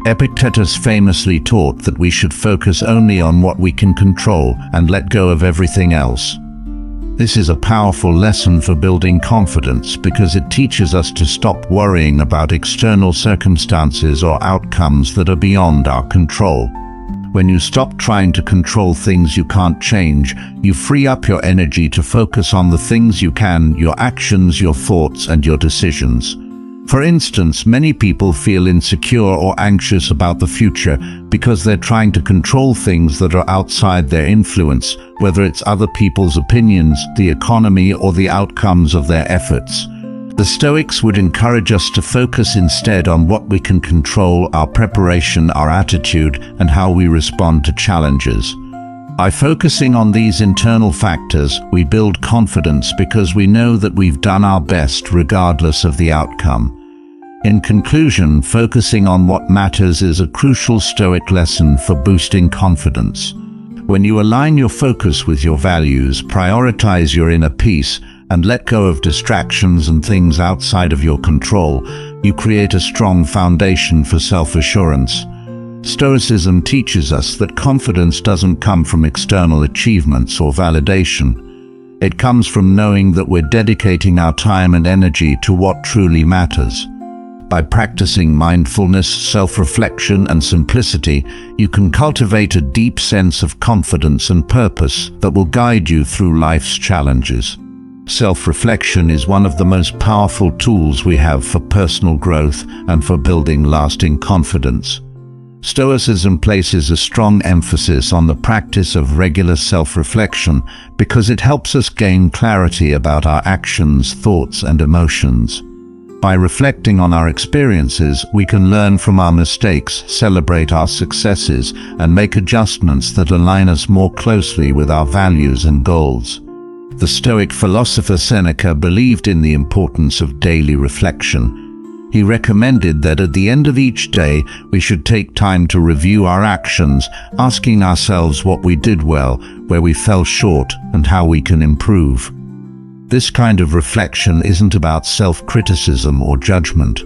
Speaker 1: Epictetus famously taught that we should focus only on what we can control and let go of everything else. This is a powerful lesson for building confidence because it teaches us to stop worrying about external circumstances or outcomes that are beyond our control. When you stop trying to control things you can't change, you free up your energy to focus on the things you can, your actions, your thoughts, and your decisions. For instance, many people feel insecure or anxious about the future because they're trying to control things that are outside their influence, whether it's other people's opinions, the economy, or the outcomes of their efforts. The Stoics would encourage us to focus instead on what we can control: our preparation, our attitude, and how we respond to challenges. By focusing on these internal factors, we build confidence because we know that we've done our best regardless of the outcome. In conclusion, focusing on what matters is a crucial Stoic lesson for boosting confidence. When you align your focus with your values, prioritize your inner peace, and let go of distractions and things outside of your control, you create a strong foundation for self-assurance. Stoicism teaches us that confidence doesn't come from external achievements or validation. It comes from knowing that we're dedicating our time and energy to what truly matters. By practicing mindfulness, self-reflection, and simplicity, you can cultivate a deep sense of confidence and purpose that will guide you through life's challenges. Self-reflection is one of the most powerful tools we have for personal growth and for building lasting confidence. Stoicism places a strong emphasis on the practice of regular self-reflection because it helps us gain clarity about our actions, thoughts, and emotions. By reflecting on our experiences, we can learn from our mistakes, celebrate our successes, and make adjustments that align us more closely with our values and goals. The Stoic philosopher Seneca believed in the importance of daily reflection. He recommended that at the end of each day, we should take time to review our actions, asking ourselves what we did well, where we fell short, and how we can improve. This kind of reflection isn't about self-criticism or judgment.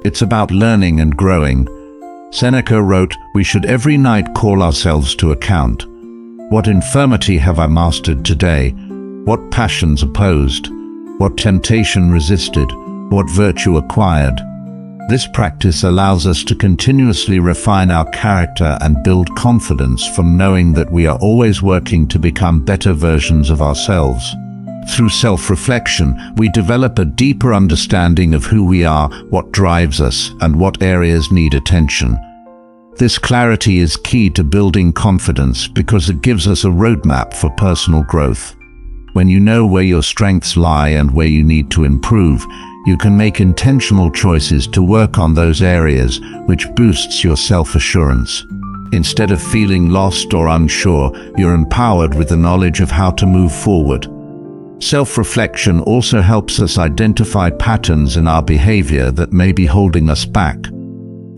Speaker 1: It's about learning and growing. Seneca wrote, "We should every night call ourselves to account. What infirmity have I mastered today? What passions opposed? What temptation resisted? What virtue acquired? This practice allows us to continuously refine our character and build confidence from knowing that we are always working to become better versions of ourselves. Through self-reflection, we develop a deeper understanding of who we are, what drives us, and what areas need attention. This clarity is key to building confidence because it gives us a roadmap for personal growth. When you know where your strengths lie and where you need to improve, you can make intentional choices to work on those areas, which boosts your self-assurance. Instead of feeling lost or unsure, you're empowered with the knowledge of how to move forward. Self-reflection also helps us identify patterns in our behavior that may be holding us back.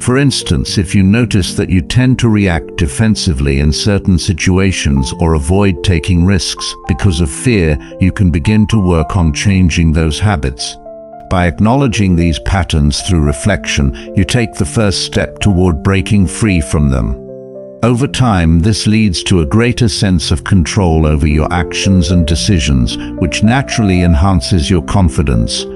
Speaker 1: For instance, if you notice that you tend to react defensively in certain situations or avoid taking risks because of fear, you can begin to work on changing those habits. By acknowledging these patterns through reflection, you take the first step toward breaking free from them. Over time, this leads to a greater sense of control over your actions and decisions, which naturally enhances your confidence.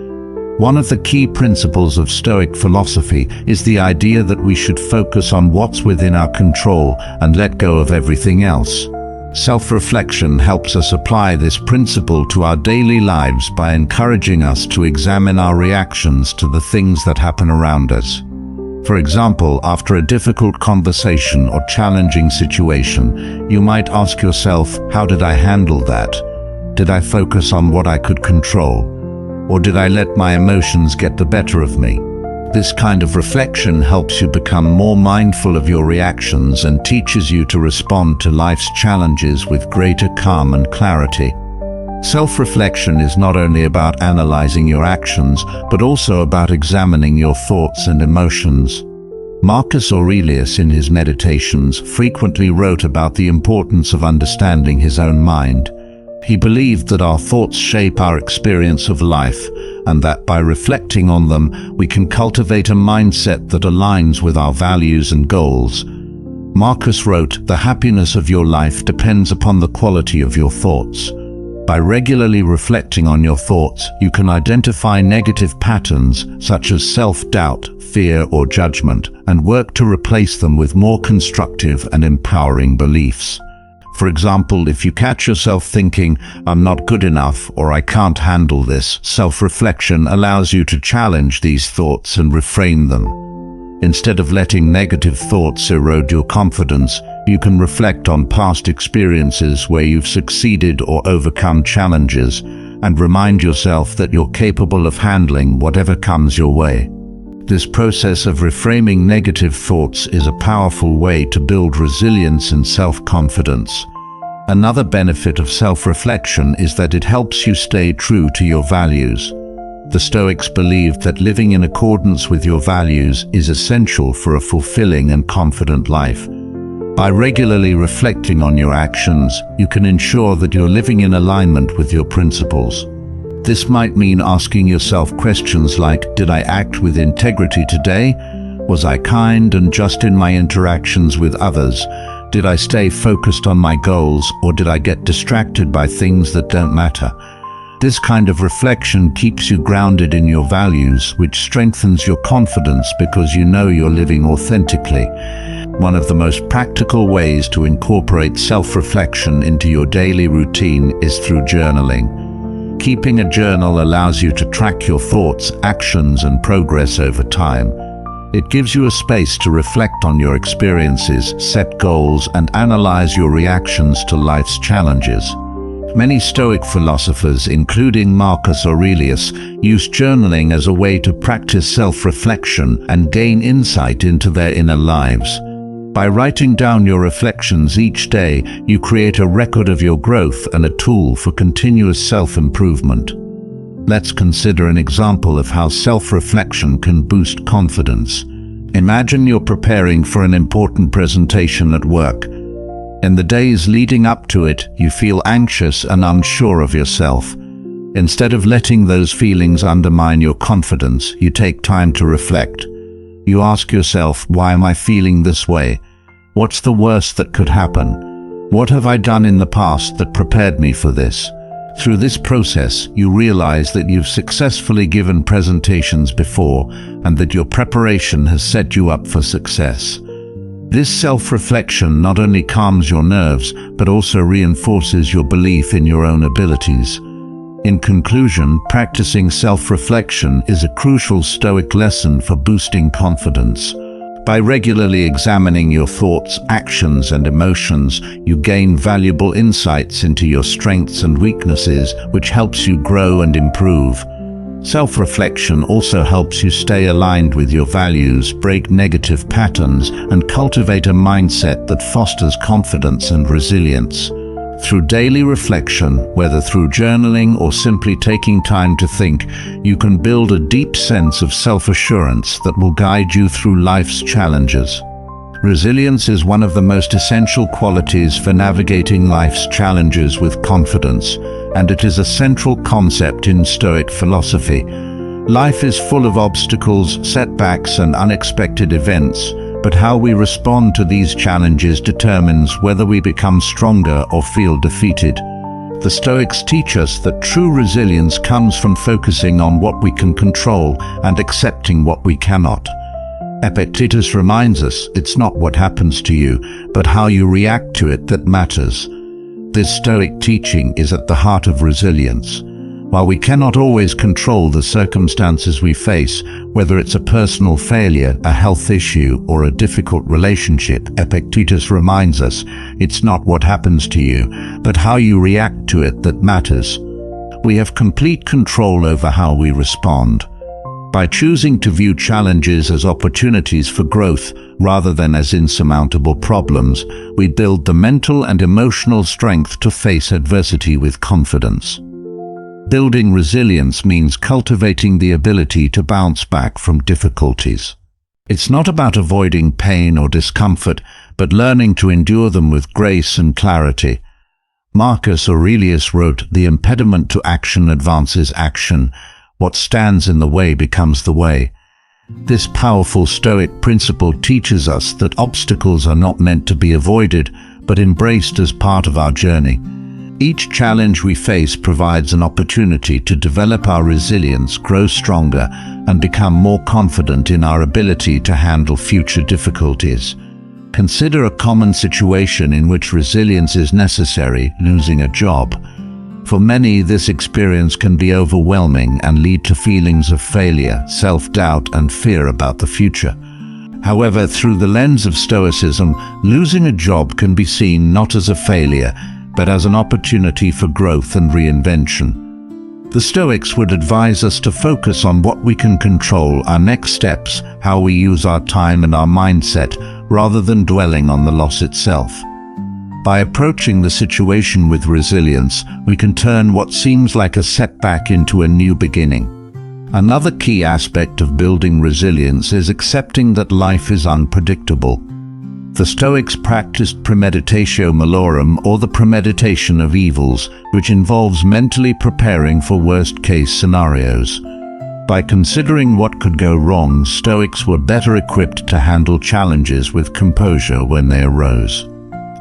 Speaker 1: One of the key principles of Stoic philosophy is the idea that we should focus on what's within our control and let go of everything else. Self-reflection helps us apply this principle to our daily lives by encouraging us to examine our reactions to the things that happen around us. For example, after a difficult conversation or challenging situation, you might ask yourself, how did I handle that? Did I focus on what I could control? Or did I let my emotions get the better of me? This kind of reflection helps you become more mindful of your reactions and teaches you to respond to life's challenges with greater calm and clarity. Self-reflection is not only about analyzing your actions, but also about examining your thoughts and emotions. Marcus Aurelius, in his Meditations, frequently wrote about the importance of understanding his own mind. He believed that our thoughts shape our experience of life, and that by reflecting on them, we can cultivate a mindset that aligns with our values and goals. Marcus wrote, "The happiness of your life depends upon the quality of your thoughts." By regularly reflecting on your thoughts, you can identify negative patterns such as self-doubt, fear, or judgment, and work to replace them with more constructive and empowering beliefs. For example, if you catch yourself thinking, "I'm not good enough," or "I can't handle this," self-reflection allows you to challenge these thoughts and reframe them. Instead of letting negative thoughts erode your confidence, you can reflect on past experiences where you've succeeded or overcome challenges, and remind yourself that you're capable of handling whatever comes your way. This process of reframing negative thoughts is a powerful way to build resilience and self-confidence. Another benefit of self-reflection is that it helps you stay true to your values. The Stoics believed that living in accordance with your values is essential for a fulfilling and confident life. By regularly reflecting on your actions, you can ensure that you're living in alignment with your principles. This might mean asking yourself questions like, did I act with integrity today? Was I kind and just in my interactions with others? Did I stay focused on my goals, or did I get distracted by things that don't matter? This kind of reflection keeps you grounded in your values, which strengthens your confidence because you know you're living authentically. One of the most practical ways to incorporate self-reflection into your daily routine is through journaling. Keeping a journal allows you to track your thoughts, actions, and progress over time. It gives you a space to reflect on your experiences, set goals, and analyze your reactions to life's challenges. Many Stoic philosophers, including Marcus Aurelius, use journaling as a way to practice self-reflection and gain insight into their inner lives. By writing down your reflections each day, you create a record of your growth and a tool for continuous self-improvement. Let's consider an example of how self-reflection can boost confidence. Imagine you're preparing for an important presentation at work. In the days leading up to it, you feel anxious and unsure of yourself. Instead of letting those feelings undermine your confidence, you take time to reflect. You ask yourself, why am I feeling this way? What's the worst that could happen? What have I done in the past that prepared me for this? Through this process, you realize that you've successfully given presentations before and that your preparation has set you up for success. This self-reflection not only calms your nerves, but also reinforces your belief in your own abilities. In conclusion, practicing self-reflection is a crucial Stoic lesson for boosting confidence. By regularly examining your thoughts, actions, and emotions, you gain valuable insights into your strengths and weaknesses, which helps you grow and improve. Self-reflection also helps you stay aligned with your values, break negative patterns, and cultivate a mindset that fosters confidence and resilience. Through daily reflection, whether through journaling or simply taking time to think, you can build a deep sense of self-assurance that will guide you through life's challenges. Resilience is one of the most essential qualities for navigating life's challenges with confidence, and it is a central concept in Stoic philosophy. Life is full of obstacles, setbacks, and unexpected events, but how we respond to these challenges determines whether we become stronger or feel defeated. The Stoics teach us that true resilience comes from focusing on what we can control and accepting what we cannot. Epictetus reminds us it's not what happens to you, but how you react to it that matters. This Stoic teaching is at the heart of resilience. While we cannot always control the circumstances we face, whether it's a personal failure, a health issue, or a difficult relationship, Epictetus reminds us it's not what happens to you, but how you react to it that matters. We have complete control over how we respond. By choosing to view challenges as opportunities for growth rather than as insurmountable problems, we build the mental and emotional strength to face adversity with confidence. Building resilience means cultivating the ability to bounce back from difficulties. It's not about avoiding pain or discomfort, but learning to endure them with grace and clarity. Marcus Aurelius wrote, "The impediment to action advances action. What stands in the way becomes the way." This powerful Stoic principle teaches us that obstacles are not meant to be avoided, but embraced as part of our journey. Each challenge we face provides an opportunity to develop our resilience, grow stronger, and become more confident in our ability to handle future difficulties. Consider a common situation in which resilience is necessary: losing a job. For many, this experience can be overwhelming and lead to feelings of failure, self-doubt, and fear about the future. However, through the lens of Stoicism, losing a job can be seen not as a failure, but as an opportunity for growth and reinvention. The Stoics would advise us to focus on what we can control, our next steps, how we use our time and our mindset, rather than dwelling on the loss itself. By approaching the situation with resilience, we can turn what seems like a setback into a new beginning. Another key aspect of building resilience is accepting that life is unpredictable. The Stoics practiced premeditatio malorum, or the premeditation of evils, which involves mentally preparing for worst-case scenarios. By considering what could go wrong, Stoics were better equipped to handle challenges with composure when they arose.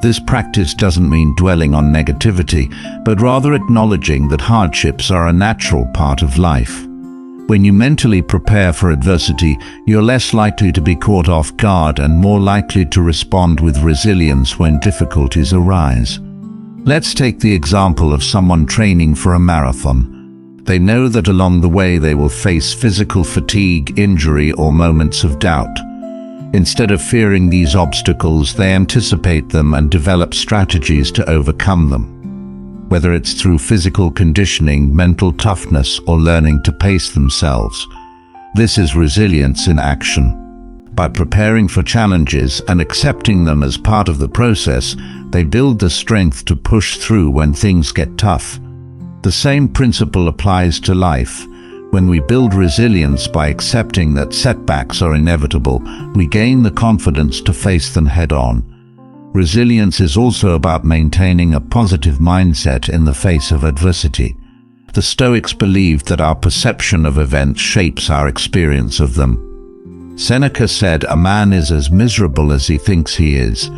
Speaker 1: This practice doesn't mean dwelling on negativity, but rather acknowledging that hardships are a natural part of life. When you mentally prepare for adversity, you're less likely to be caught off guard and more likely to respond with resilience when difficulties arise. Let's take the example of someone training for a marathon. They know that along the way they will face physical fatigue, injury, or moments of doubt. Instead of fearing these obstacles, they anticipate them and develop strategies to overcome them. Whether it's through physical conditioning, mental toughness, or learning to pace themselves. This is resilience in action. By preparing for challenges and accepting them as part of the process, they build the strength to push through when things get tough. The same principle applies to life. When we build resilience by accepting that setbacks are inevitable, we gain the confidence to face them head-on. Resilience is also about maintaining a positive mindset in the face of adversity. The Stoics believed that our perception of events shapes our experience of them. Seneca said, "A man is as miserable as he thinks he is."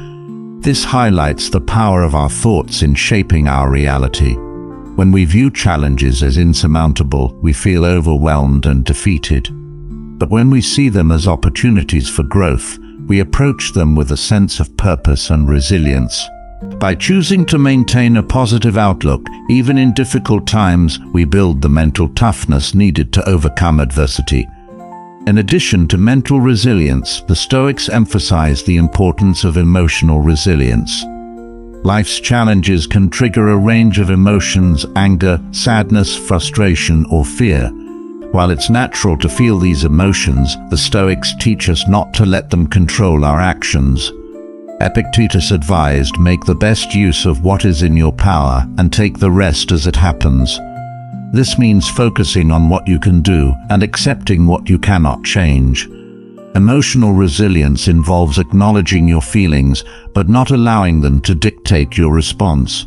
Speaker 1: This highlights the power of our thoughts in shaping our reality. When we view challenges as insurmountable, we feel overwhelmed and defeated. But when we see them as opportunities for growth, we approach them with a sense of purpose and resilience. By choosing to maintain a positive outlook, even in difficult times, we build the mental toughness needed to overcome adversity. In addition to mental resilience, the Stoics emphasize the importance of emotional resilience. Life's challenges can trigger a range of emotions: anger, sadness, frustration, or fear. While it's natural to feel these emotions, the Stoics teach us not to let them control our actions. Epictetus advised, "Make the best use of what is in your power, and take the rest as it happens." This means focusing on what you can do and accepting what you cannot change. Emotional resilience involves acknowledging your feelings, but not allowing them to dictate your response.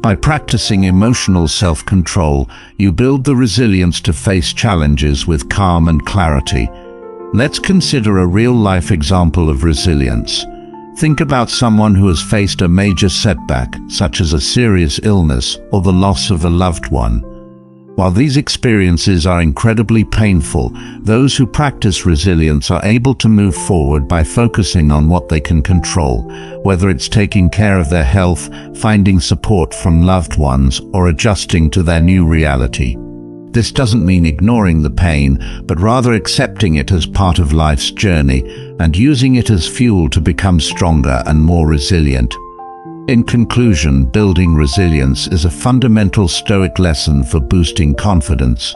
Speaker 1: By practicing emotional self-control, you build the resilience to face challenges with calm and clarity. Let's consider a real-life example of resilience. Think about someone who has faced a major setback, such as a serious illness or the loss of a loved one. While these experiences are incredibly painful, those who practice resilience are able to move forward by focusing on what they can control, whether it's taking care of their health, finding support from loved ones, or adjusting to their new reality. This doesn't mean ignoring the pain, but rather accepting it as part of life's journey and using it as fuel to become stronger and more resilient. In conclusion, building resilience is a fundamental Stoic lesson for boosting confidence.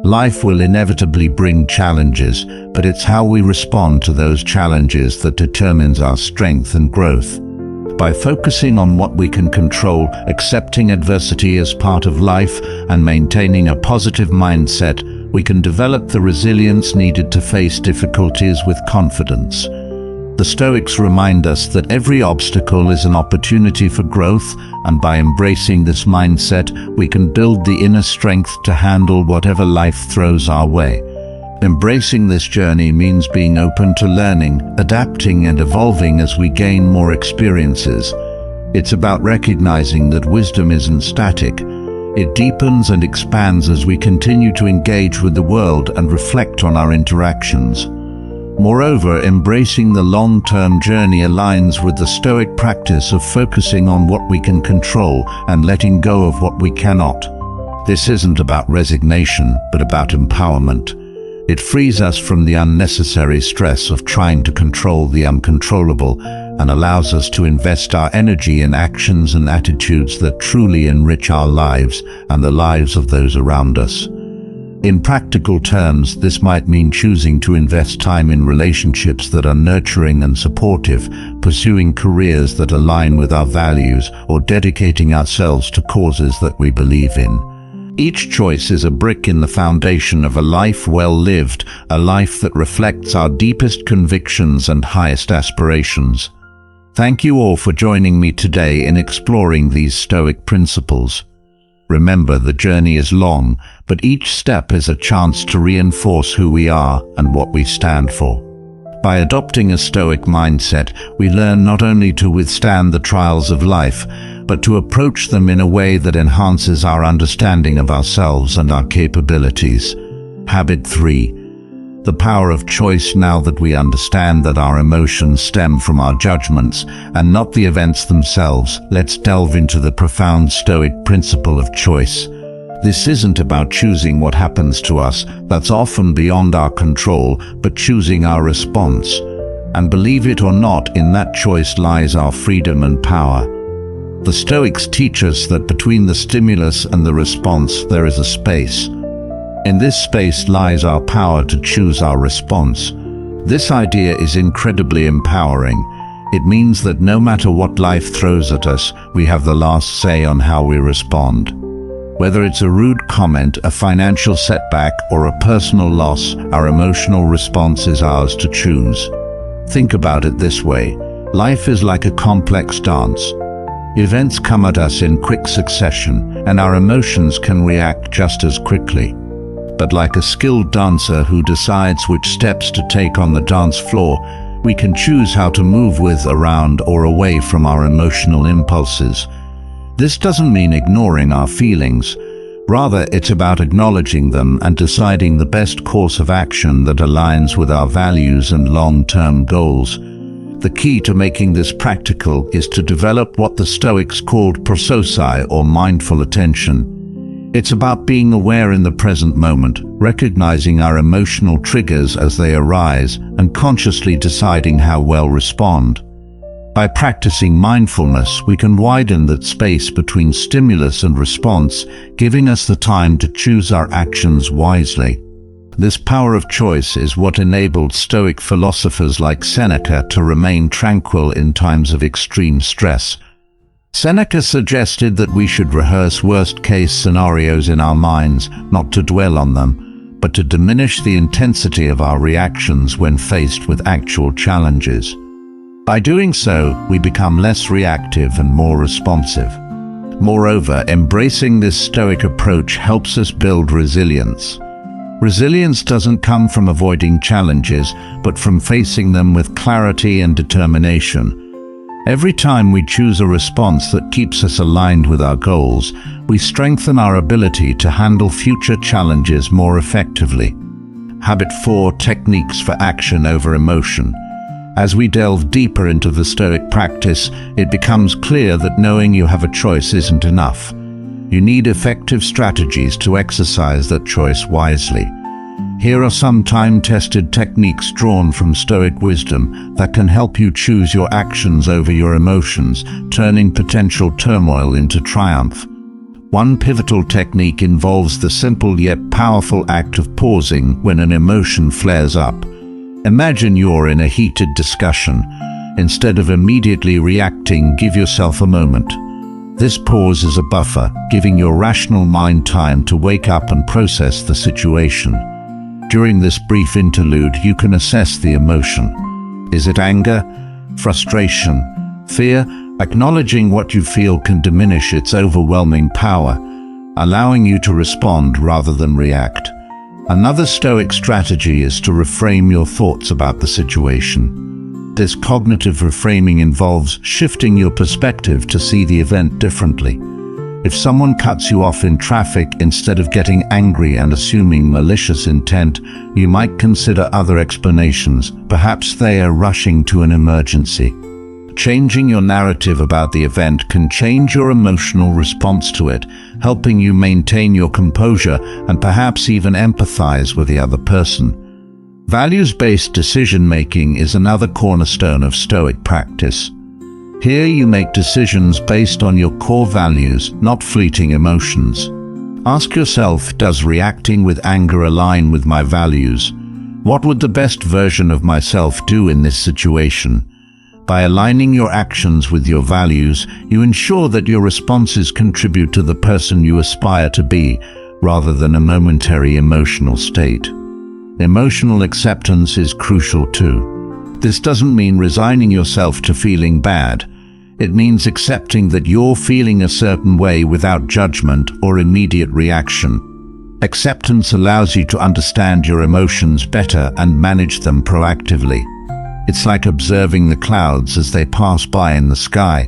Speaker 1: Life will inevitably bring challenges, but it's how we respond to those challenges that determines our strength and growth. By focusing on what we can control, accepting adversity as part of life, and maintaining a positive mindset, we can develop the resilience needed to face difficulties with confidence. The Stoics remind us that every obstacle is an opportunity for growth, and by embracing this mindset, we can build the inner strength to handle whatever life throws our way. Embracing this journey means being open to learning, adapting, and evolving as we gain more experiences. It's about recognizing that wisdom isn't static. It deepens and expands as we continue to engage with the world and reflect on our interactions. Moreover, embracing the long-term journey aligns with the Stoic practice of focusing on what we can control and letting go of what we cannot. This isn't about resignation, but about empowerment. It frees us from the unnecessary stress of trying to control the uncontrollable and allows us to invest our energy in actions and attitudes that truly enrich our lives and the lives of those around us. In practical terms, this might mean choosing to invest time in relationships that are nurturing and supportive, pursuing careers that align with our values, or dedicating ourselves to causes that we believe in. Each choice is a brick in the foundation of a life well lived, a life that reflects our deepest convictions and highest aspirations. Thank you all for joining me today in exploring these Stoic principles. Remember, the journey is long, but each step is a chance to reinforce who we are and what we stand for. By adopting a Stoic mindset, we learn not only to withstand the trials of life, but to approach them in a way that enhances our understanding of ourselves and our capabilities. Habit 3. The power of choice. Now that we understand that our emotions stem from our judgments and not the events themselves, let's delve into the profound Stoic principle of choice. This isn't about choosing what happens to us, that's often beyond our control, but choosing our response. And believe it or not, in that choice lies our freedom and power. The Stoics teach us that between the stimulus and the response there is a space. In this space lies our power to choose our response. This idea is incredibly empowering. It means that no matter what life throws at us, we have the last say on how we respond. Whether it's a rude comment, a financial setback, or a personal loss, our emotional response is ours to choose. Think about it this way. Life is like a complex dance. Events come at us in quick succession, and our emotions can react just as quickly. But like a skilled dancer who decides which steps to take on the dance floor, we can choose how to move with, around, or away from our emotional impulses. This doesn't mean ignoring our feelings. Rather, it's about acknowledging them and deciding the best course of action that aligns with our values and long-term goals. The key to making this practical is to develop what the Stoics called prosopsis, or mindful attention. It's about being aware in the present moment, recognizing our emotional triggers as they arise, and consciously deciding how we'll respond. By practicing mindfulness, we can widen that space between stimulus and response, giving us the time to choose our actions wisely. This power of choice is what enabled Stoic philosophers like Seneca to remain tranquil in times of extreme stress. Seneca suggested that we should rehearse worst-case scenarios in our minds, not to dwell on them, but to diminish the intensity of our reactions when faced with actual challenges. By doing so, we become less reactive and more responsive. Moreover, embracing this Stoic approach helps us build resilience. Resilience doesn't come from avoiding challenges, but from facing them with clarity and determination. Every time we choose a response that keeps us aligned with our goals, we strengthen our ability to handle future challenges more effectively. Habit 4: Techniques for action over emotion. As we delve deeper into the Stoic practice, it becomes clear that knowing you have a choice isn't enough. You need effective strategies to exercise that choice wisely. Here are some time-tested techniques drawn from Stoic wisdom that can help you choose your actions over your emotions, turning potential turmoil into triumph. One pivotal technique involves the simple yet powerful act of pausing when an emotion flares up. Imagine you're in a heated discussion. Instead of immediately reacting, give yourself a moment. This pause is a buffer, giving your rational mind time to wake up and process the situation. During this brief interlude, you can assess the emotion. Is it anger, frustration, fear? Acknowledging what you feel can diminish its overwhelming power, allowing you to respond rather than react. Another Stoic strategy is to reframe your thoughts about the situation. This cognitive reframing involves shifting your perspective to see the event differently. If someone cuts you off in traffic, instead of getting angry and assuming malicious intent, you might consider other explanations. Perhaps they are rushing to an emergency. Changing your narrative about the event can change your emotional response to it, helping you maintain your composure and perhaps even empathize with the other person. Values-based decision-making is another cornerstone of Stoic practice. Here you make decisions based on your core values, not fleeting emotions. Ask yourself, does reacting with anger align with my values? What would the best version of myself do in this situation? By aligning your actions with your values, you ensure that your responses contribute to the person you aspire to be, rather than a momentary emotional state. Emotional acceptance is crucial too. This doesn't mean resigning yourself to feeling bad. It means accepting that you're feeling a certain way without judgment or immediate reaction. Acceptance allows you to understand your emotions better and manage them proactively. It's like observing the clouds as they pass by in the sky.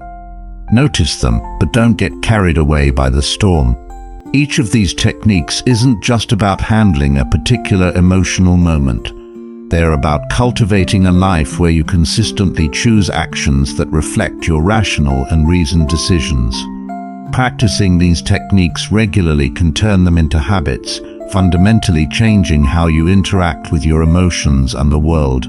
Speaker 1: Notice them, but don't get carried away by the storm. Each of these techniques isn't just about handling a particular emotional moment. They're about cultivating a life where you consistently choose actions that reflect your rational and reasoned decisions. Practicing these techniques regularly can turn them into habits, fundamentally changing how you interact with your emotions and the world.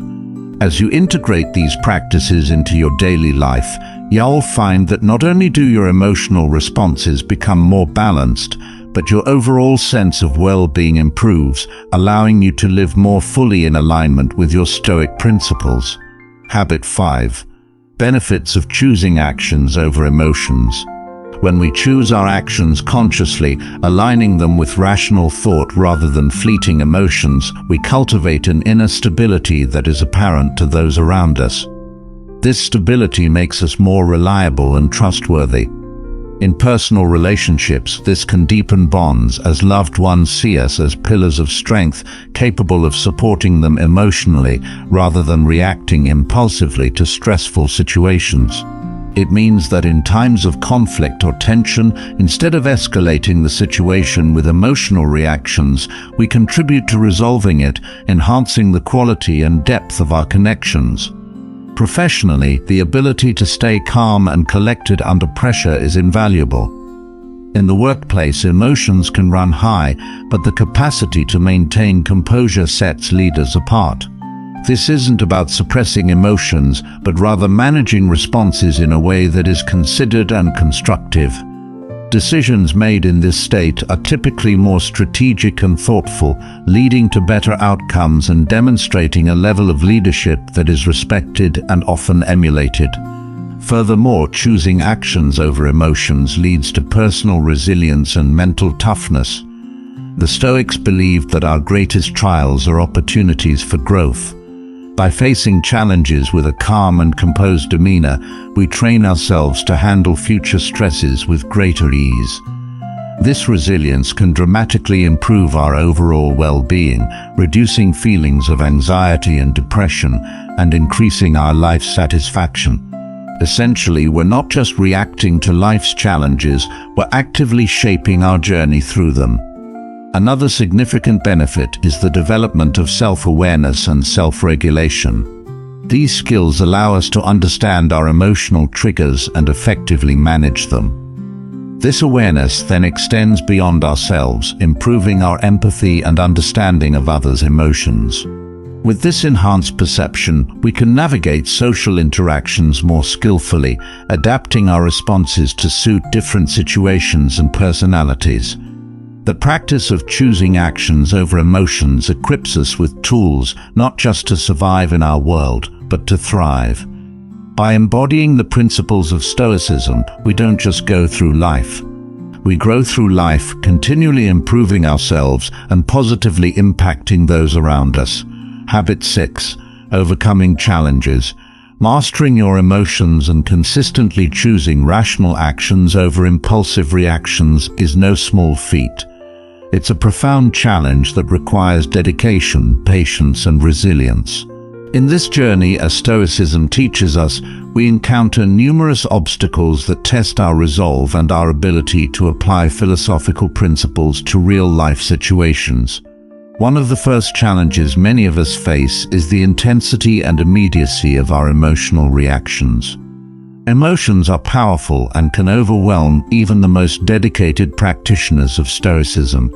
Speaker 1: As you integrate these practices into your daily life, you'll find that not only do your emotional responses become more balanced, but your overall sense of well-being improves, allowing you to live more fully in alignment with your Stoic principles. Habit 5. Benefits of choosing actions over emotions. When we choose our actions consciously, aligning them with rational thought rather than fleeting emotions, we cultivate an inner stability that is apparent to those around us. This stability makes us more reliable and trustworthy. In personal relationships, this can deepen bonds as loved ones see us as pillars of strength, capable of supporting them emotionally rather than reacting impulsively to stressful situations. It means that in times of conflict or tension, instead of escalating the situation with emotional reactions, we contribute to resolving it, enhancing the quality and depth of our connections. Professionally, the ability to stay calm and collected under pressure is invaluable. In the workplace, emotions can run high, but the capacity to maintain composure sets leaders apart. This isn't about suppressing emotions, but rather managing responses in a way that is considered and constructive. Decisions made in this state are typically more strategic and thoughtful, leading to better outcomes and demonstrating a level of leadership that is respected and often emulated. Furthermore, choosing actions over emotions leads to personal resilience and mental toughness. The Stoics believed that our greatest trials are opportunities for growth. By facing challenges with a calm and composed demeanor, we train ourselves to handle future stresses with greater ease. This resilience can dramatically improve our overall well-being, reducing feelings of anxiety and depression, and increasing our life satisfaction. Essentially, we're not just reacting to life's challenges, we're actively shaping our journey through them. Another significant benefit is the development of self-awareness and self-regulation. These skills allow us to understand our emotional triggers and effectively manage them. This awareness then extends beyond ourselves, improving our empathy and understanding of others' emotions. With this enhanced perception, we can navigate social interactions more skillfully, adapting our responses to suit different situations and personalities. The practice of choosing actions over emotions equips us with tools not just to survive in our world, but to thrive. By embodying the principles of Stoicism, we don't just go through life. We grow through life, continually improving ourselves and positively impacting those around us. Habit 6. Overcoming challenges. Mastering your emotions and consistently choosing rational actions over impulsive reactions is no small feat. It's a profound challenge that requires dedication, patience, and resilience. In this journey, as Stoicism teaches us, we encounter numerous obstacles that test our resolve and our ability to apply philosophical principles to real-life situations. One of the first challenges many of us face is the intensity and immediacy of our emotional reactions. Emotions are powerful and can overwhelm even the most dedicated practitioners of Stoicism.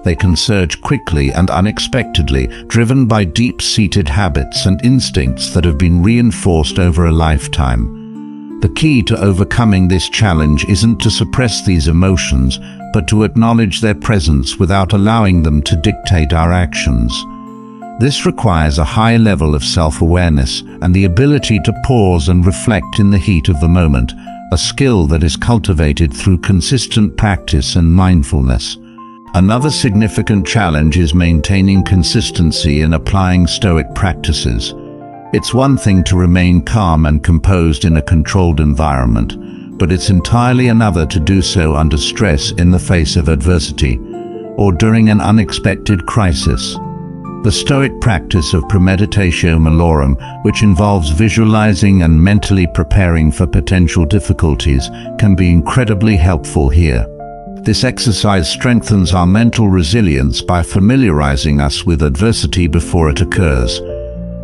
Speaker 1: They can surge quickly and unexpectedly, driven by deep-seated habits and instincts that have been reinforced over a lifetime. The key to overcoming this challenge isn't to suppress these emotions, but to acknowledge their presence without allowing them to dictate our actions. This requires a high level of self-awareness and the ability to pause and reflect in the heat of the moment, a skill that is cultivated through consistent practice and mindfulness. Another significant challenge is maintaining consistency in applying Stoic practices. It's one thing to remain calm and composed in a controlled environment, but it's entirely another to do so under stress in the face of adversity or during an unexpected crisis. The Stoic practice of premeditatio malorum, which involves visualizing and mentally preparing for potential difficulties, can be incredibly helpful here. This exercise strengthens our mental resilience by familiarizing us with adversity before it occurs,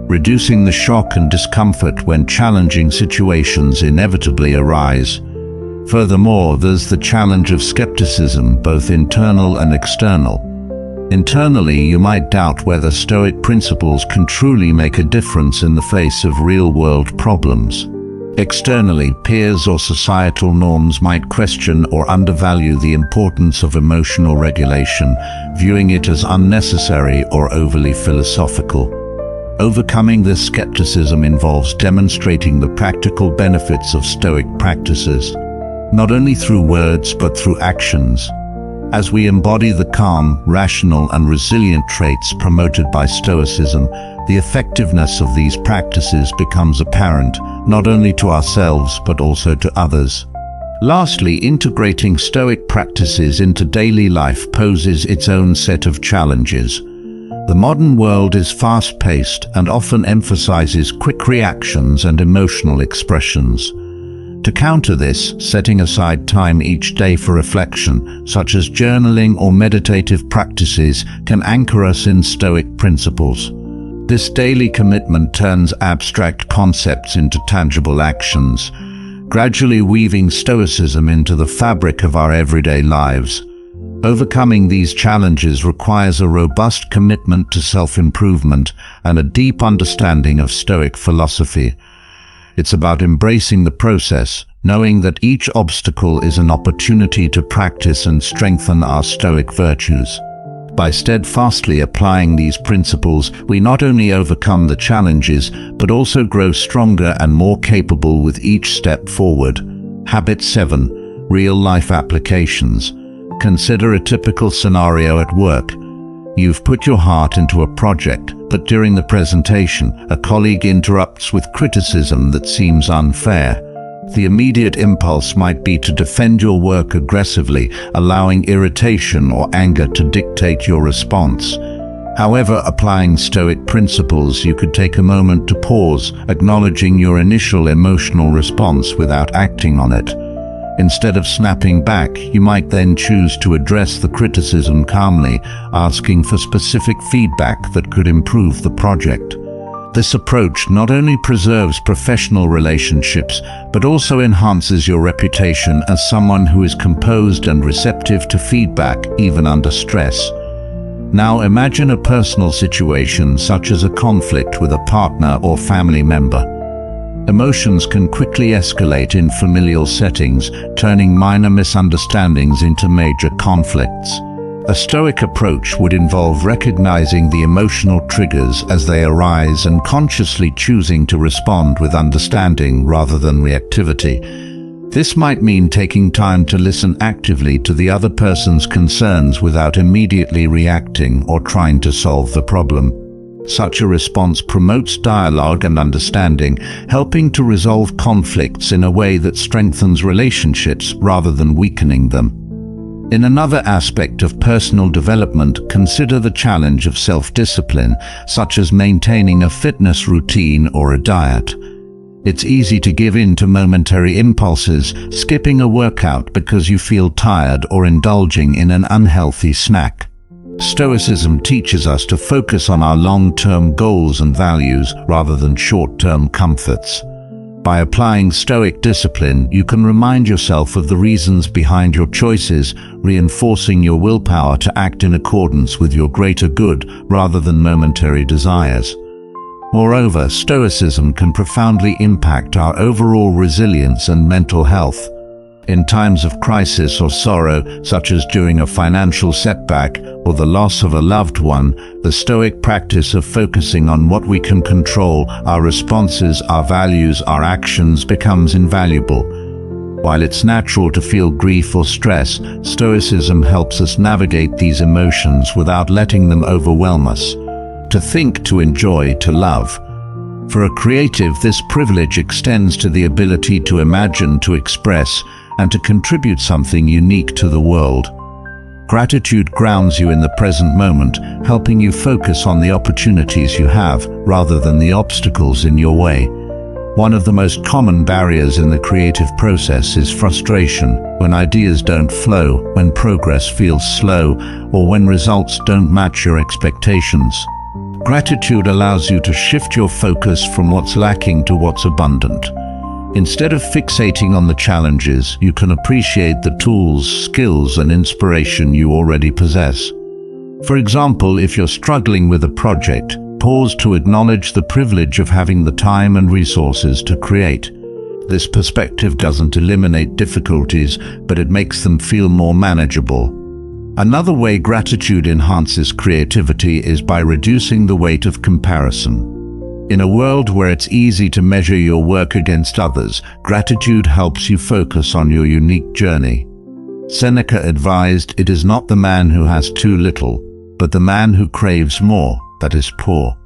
Speaker 1: reducing the shock and discomfort when challenging situations inevitably arise. Furthermore, there's the challenge of skepticism, both internal and external. Internally, you might doubt whether Stoic principles can truly make a difference in the face of real-world problems. Externally, peers or societal norms might question or undervalue the importance of emotional regulation, viewing it as unnecessary or overly philosophical. Overcoming this skepticism involves demonstrating the practical benefits of Stoic practices, not only through words but through actions. As we embody the calm, rational, and resilient traits promoted by Stoicism, the effectiveness of these practices becomes apparent, not only to ourselves but also to others. Lastly, integrating Stoic practices into daily life poses its own set of challenges. The modern world is fast-paced and often emphasizes quick reactions and emotional expressions. To counter this, setting aside time each day for reflection, such as journaling or meditative practices, can anchor us in Stoic principles. This daily commitment turns abstract concepts into tangible actions, gradually weaving Stoicism into the fabric of our everyday lives. Overcoming these challenges requires a robust commitment to self-improvement and a deep understanding of Stoic philosophy. It's about embracing the process, knowing that each obstacle is an opportunity to practice and strengthen our Stoic virtues. By steadfastly applying these principles, we not only overcome the challenges, but also grow stronger and more capable with each step forward. Habit 7. Real-life applications. Consider a typical scenario at work. You've put your heart into a project, but during the presentation, a colleague interrupts with criticism that seems unfair. The immediate impulse might be to defend your work aggressively, allowing irritation or anger to dictate your response. However, applying Stoic principles, you could take a moment to pause, acknowledging your initial emotional response without acting on it. Instead of snapping back, you might then choose to address the criticism calmly, asking for specific feedback that could improve the project. This approach not only preserves professional relationships, but also enhances your reputation as someone who is composed and receptive to feedback, even under stress. Now imagine a personal situation such as a conflict with a partner or family member. Emotions can quickly escalate in familial settings, turning minor misunderstandings into major conflicts. A Stoic approach would involve recognizing the emotional triggers as they arise and consciously choosing to respond with understanding rather than reactivity. This might mean taking time to listen actively to the other person's concerns without immediately reacting or trying to solve the problem. Such a response promotes dialogue and understanding, helping to resolve conflicts in a way that strengthens relationships rather than weakening them. In another aspect of personal development, consider the challenge of self-discipline, such as maintaining a fitness routine or a diet. It's easy to give in to momentary impulses, skipping a workout because you feel tired or indulging in an unhealthy snack. Stoicism teaches us to focus on our long-term goals and values rather than short-term comforts. By applying Stoic discipline, you can remind yourself of the reasons behind your choices, reinforcing your willpower to act in accordance with your greater good rather than momentary desires. Moreover, Stoicism can profoundly impact our overall resilience and mental health. In times of crisis or sorrow, such as during a financial setback or the loss of a loved one, the Stoic practice of focusing on what we can control, our responses, our values, our actions, becomes invaluable. While it's natural to feel grief or stress, Stoicism helps us navigate these emotions without letting them overwhelm us. To think, to enjoy, to love. For a creative, this privilege extends to the ability to imagine, to express, and to contribute something unique to the world. Gratitude grounds you in the present moment, helping you focus on the opportunities you have rather than the obstacles in your way. One of the most common barriers in the creative process is frustration, when ideas don't flow, when progress feels slow, or when results don't match your expectations. Gratitude allows you to shift your focus from what's lacking to what's abundant. Instead of fixating on the challenges, you can appreciate the tools, skills, and inspiration you already possess. For example, if you're struggling with a project, pause to acknowledge the privilege of having the time and resources to create. This perspective doesn't eliminate difficulties, but it makes them feel more manageable. Another way gratitude enhances creativity is by reducing the weight of comparison. In a world where it's easy to measure your work against others, gratitude helps you focus on your unique journey. Seneca advised, "It is not the man who has too little, but the man who craves more, that is poor."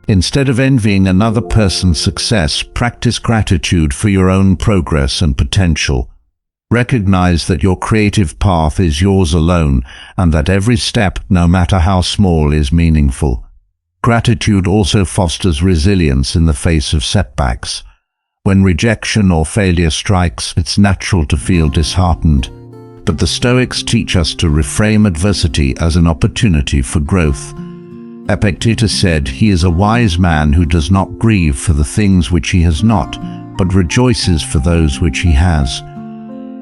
Speaker 1: Instead of envying another person's success, practice gratitude for your own progress and potential. Recognize that your creative path is yours alone, and that every step, no matter how small, is meaningful. Gratitude also fosters resilience in the face of setbacks. When rejection or failure strikes, it's natural to feel disheartened. But the Stoics teach us to reframe adversity as an opportunity for growth. Epictetus said, "He is a wise man who does not grieve for the things which he has not, but rejoices for those which he has."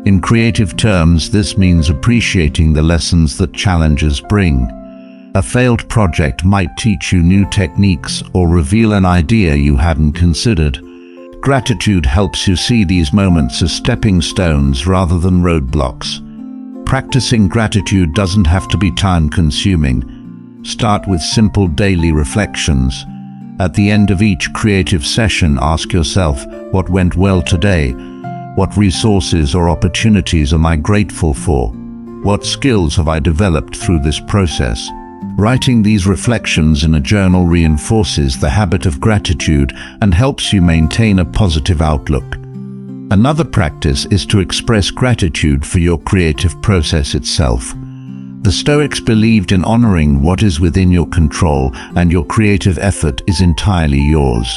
Speaker 1: In creative terms, this means appreciating the lessons that challenges bring. A failed project might teach you new techniques or reveal an idea you hadn't considered. Gratitude helps you see these moments as stepping stones rather than roadblocks. Practicing gratitude doesn't have to be time-consuming. Start with simple daily reflections. At the end of each creative session, ask yourself, what went well today? What resources or opportunities am I grateful for? What skills have I developed through this process? Writing these reflections in a journal reinforces the habit of gratitude and helps you maintain a positive outlook. Another practice is to express gratitude for your creative process itself. The Stoics believed in honoring what is within your control, and your creative effort is entirely yours.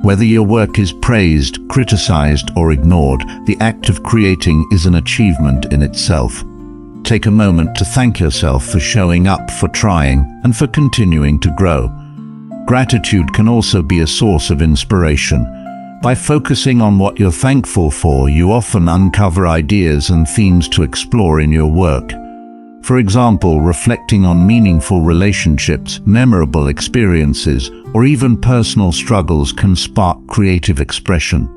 Speaker 1: Whether your work is praised, criticized, or ignored, the act of creating is an achievement in itself. Take a moment to thank yourself for showing up, for trying, and for continuing to grow. Gratitude can also be a source of inspiration. By focusing on what you're thankful for, you often uncover ideas and themes to explore in your work. For example, reflecting on meaningful relationships, memorable experiences, or even personal struggles can spark creative expression.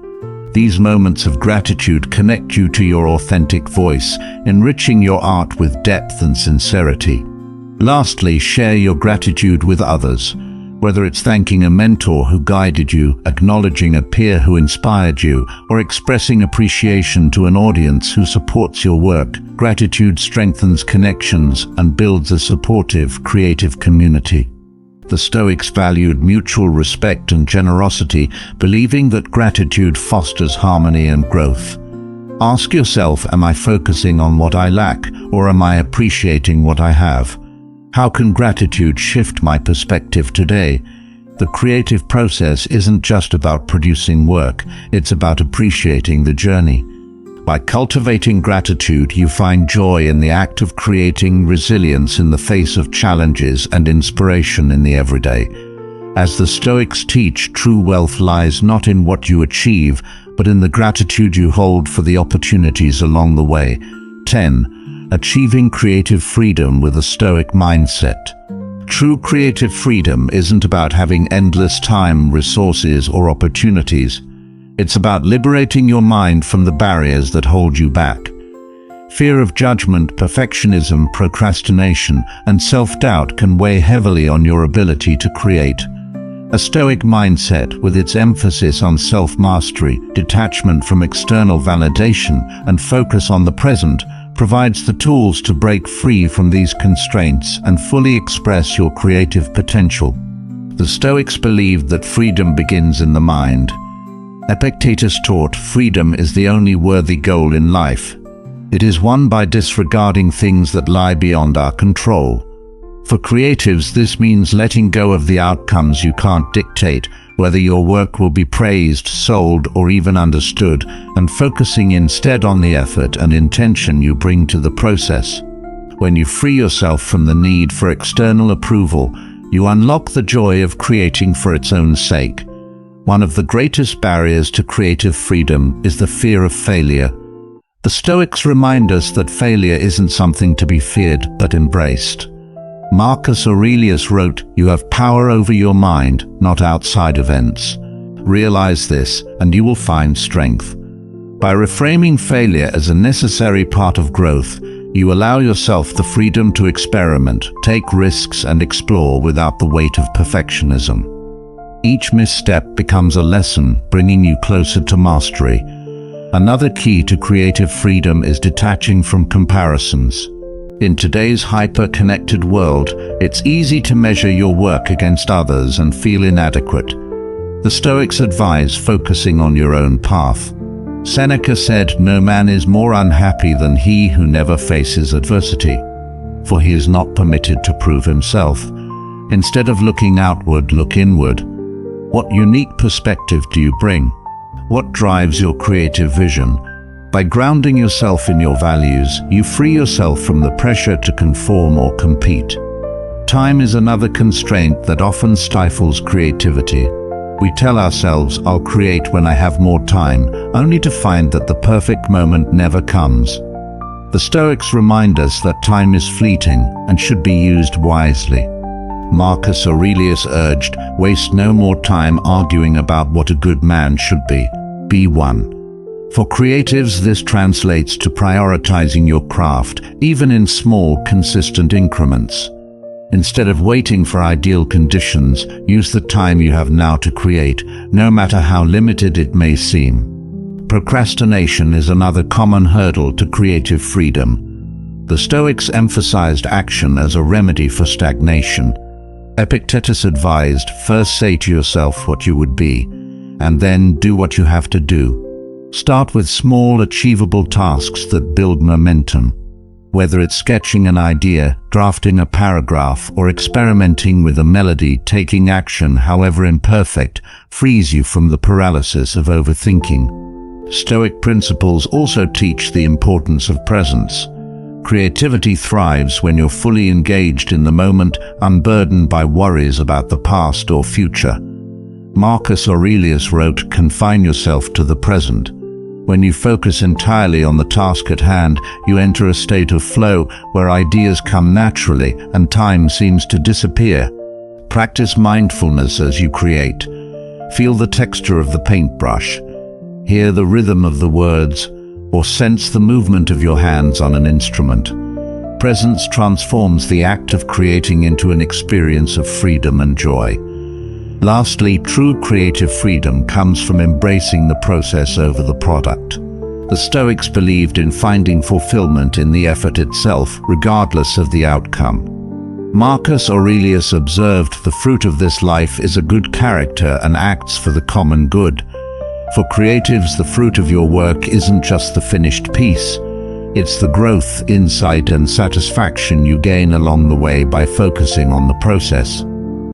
Speaker 1: These moments of gratitude connect you to your authentic voice, enriching your art with depth and sincerity. Lastly, share your gratitude with others. Whether it's thanking a mentor who guided you, acknowledging a peer who inspired you, or expressing appreciation to an audience who supports your work, gratitude strengthens connections and builds a supportive, creative community. The Stoics valued mutual respect and generosity, believing that gratitude fosters harmony and growth. Ask yourself, am I focusing on what I lack, or am I appreciating what I have? How can gratitude shift my perspective today? The creative process isn't just about producing work, it's about appreciating the journey. By cultivating gratitude, you find joy in the act of creating, resilience in the face of challenges, and inspiration in the everyday. As the Stoics teach, true wealth lies not in what you achieve, but in the gratitude you hold for the opportunities along the way. 10. Achieving creative freedom with a Stoic mindset. True creative freedom isn't about having endless time, resources, or opportunities. It's about liberating your mind from the barriers that hold you back. Fear of judgment, perfectionism, procrastination, and self-doubt can weigh heavily on your ability to create. A Stoic mindset, with its emphasis on self-mastery, detachment from external validation, and focus on the present, provides the tools to break free from these constraints and fully express your creative potential. The Stoics believed that freedom begins in the mind. Epictetus taught, freedom is the only worthy goal in life. It is won by disregarding things that lie beyond our control. For creatives, this means letting go of the outcomes you can't dictate, whether your work will be praised, sold, or even understood, and focusing instead on the effort and intention you bring to the process. When you free yourself from the need for external approval, you unlock the joy of creating for its own sake. One of the greatest barriers to creative freedom is the fear of failure. The Stoics remind us that failure isn't something to be feared, but embraced. Marcus Aurelius wrote, "You have power over your mind, not outside events." Realize this, and you will find strength. By reframing failure as a necessary part of growth, you allow yourself the freedom to experiment, take risks, and explore without the weight of perfectionism. Each misstep becomes a lesson, bringing you closer to mastery. Another key to creative freedom is detaching from comparisons. In today's hyper-connected world, it's easy to measure your work against others and feel inadequate. The Stoics advise focusing on your own path. Seneca said, "No man is more unhappy than he who never faces adversity, for he is not permitted to prove himself." Instead of looking outward, look inward. What unique perspective do you bring? what drives your creative vision. By grounding yourself in your values, you free yourself from the pressure to conform or compete. Time is another constraint that often stifles creativity. We tell ourselves, "I'll create when I have more time," only to find that the perfect moment never comes. The Stoics remind us that time is fleeting and should be used wisely. Marcus Aurelius urged, "Waste no more time arguing about what a good man should be. Be one." For creatives, this translates to prioritizing your craft, even in small, consistent increments. Instead of waiting for ideal conditions, use the time you have now to create, no matter how limited it may seem. Procrastination is another common hurdle to creative freedom. The Stoics emphasized action as a remedy for stagnation. Epictetus advised, "First say to yourself what you would be, and then do what you have to do." Start with small, achievable tasks that build momentum. Whether it's sketching an idea, drafting a paragraph, or experimenting with a melody, taking action, however imperfect, frees you from the paralysis of overthinking. Stoic principles also teach the importance of presence. Creativity thrives when you're fully engaged in the moment, unburdened by worries about the past or future. Marcus Aurelius wrote, "Confine yourself to the present." When you focus entirely on the task at hand, you enter a state of flow where ideas come naturally and time seems to disappear. Practice mindfulness as you create. Feel the texture of the paintbrush. Hear the rhythm of the words, or sense the movement of your hands on an instrument. Presence transforms the act of creating into an experience of freedom and joy. Lastly, true creative freedom comes from embracing the process over the product. The Stoics believed in finding fulfillment in the effort itself, regardless of the outcome. Marcus Aurelius observed, "The fruit of this life is a good character and acts for the common good." For creatives, the fruit of your work isn't just the finished piece. It's the growth, insight, and satisfaction you gain along the way by focusing on the process.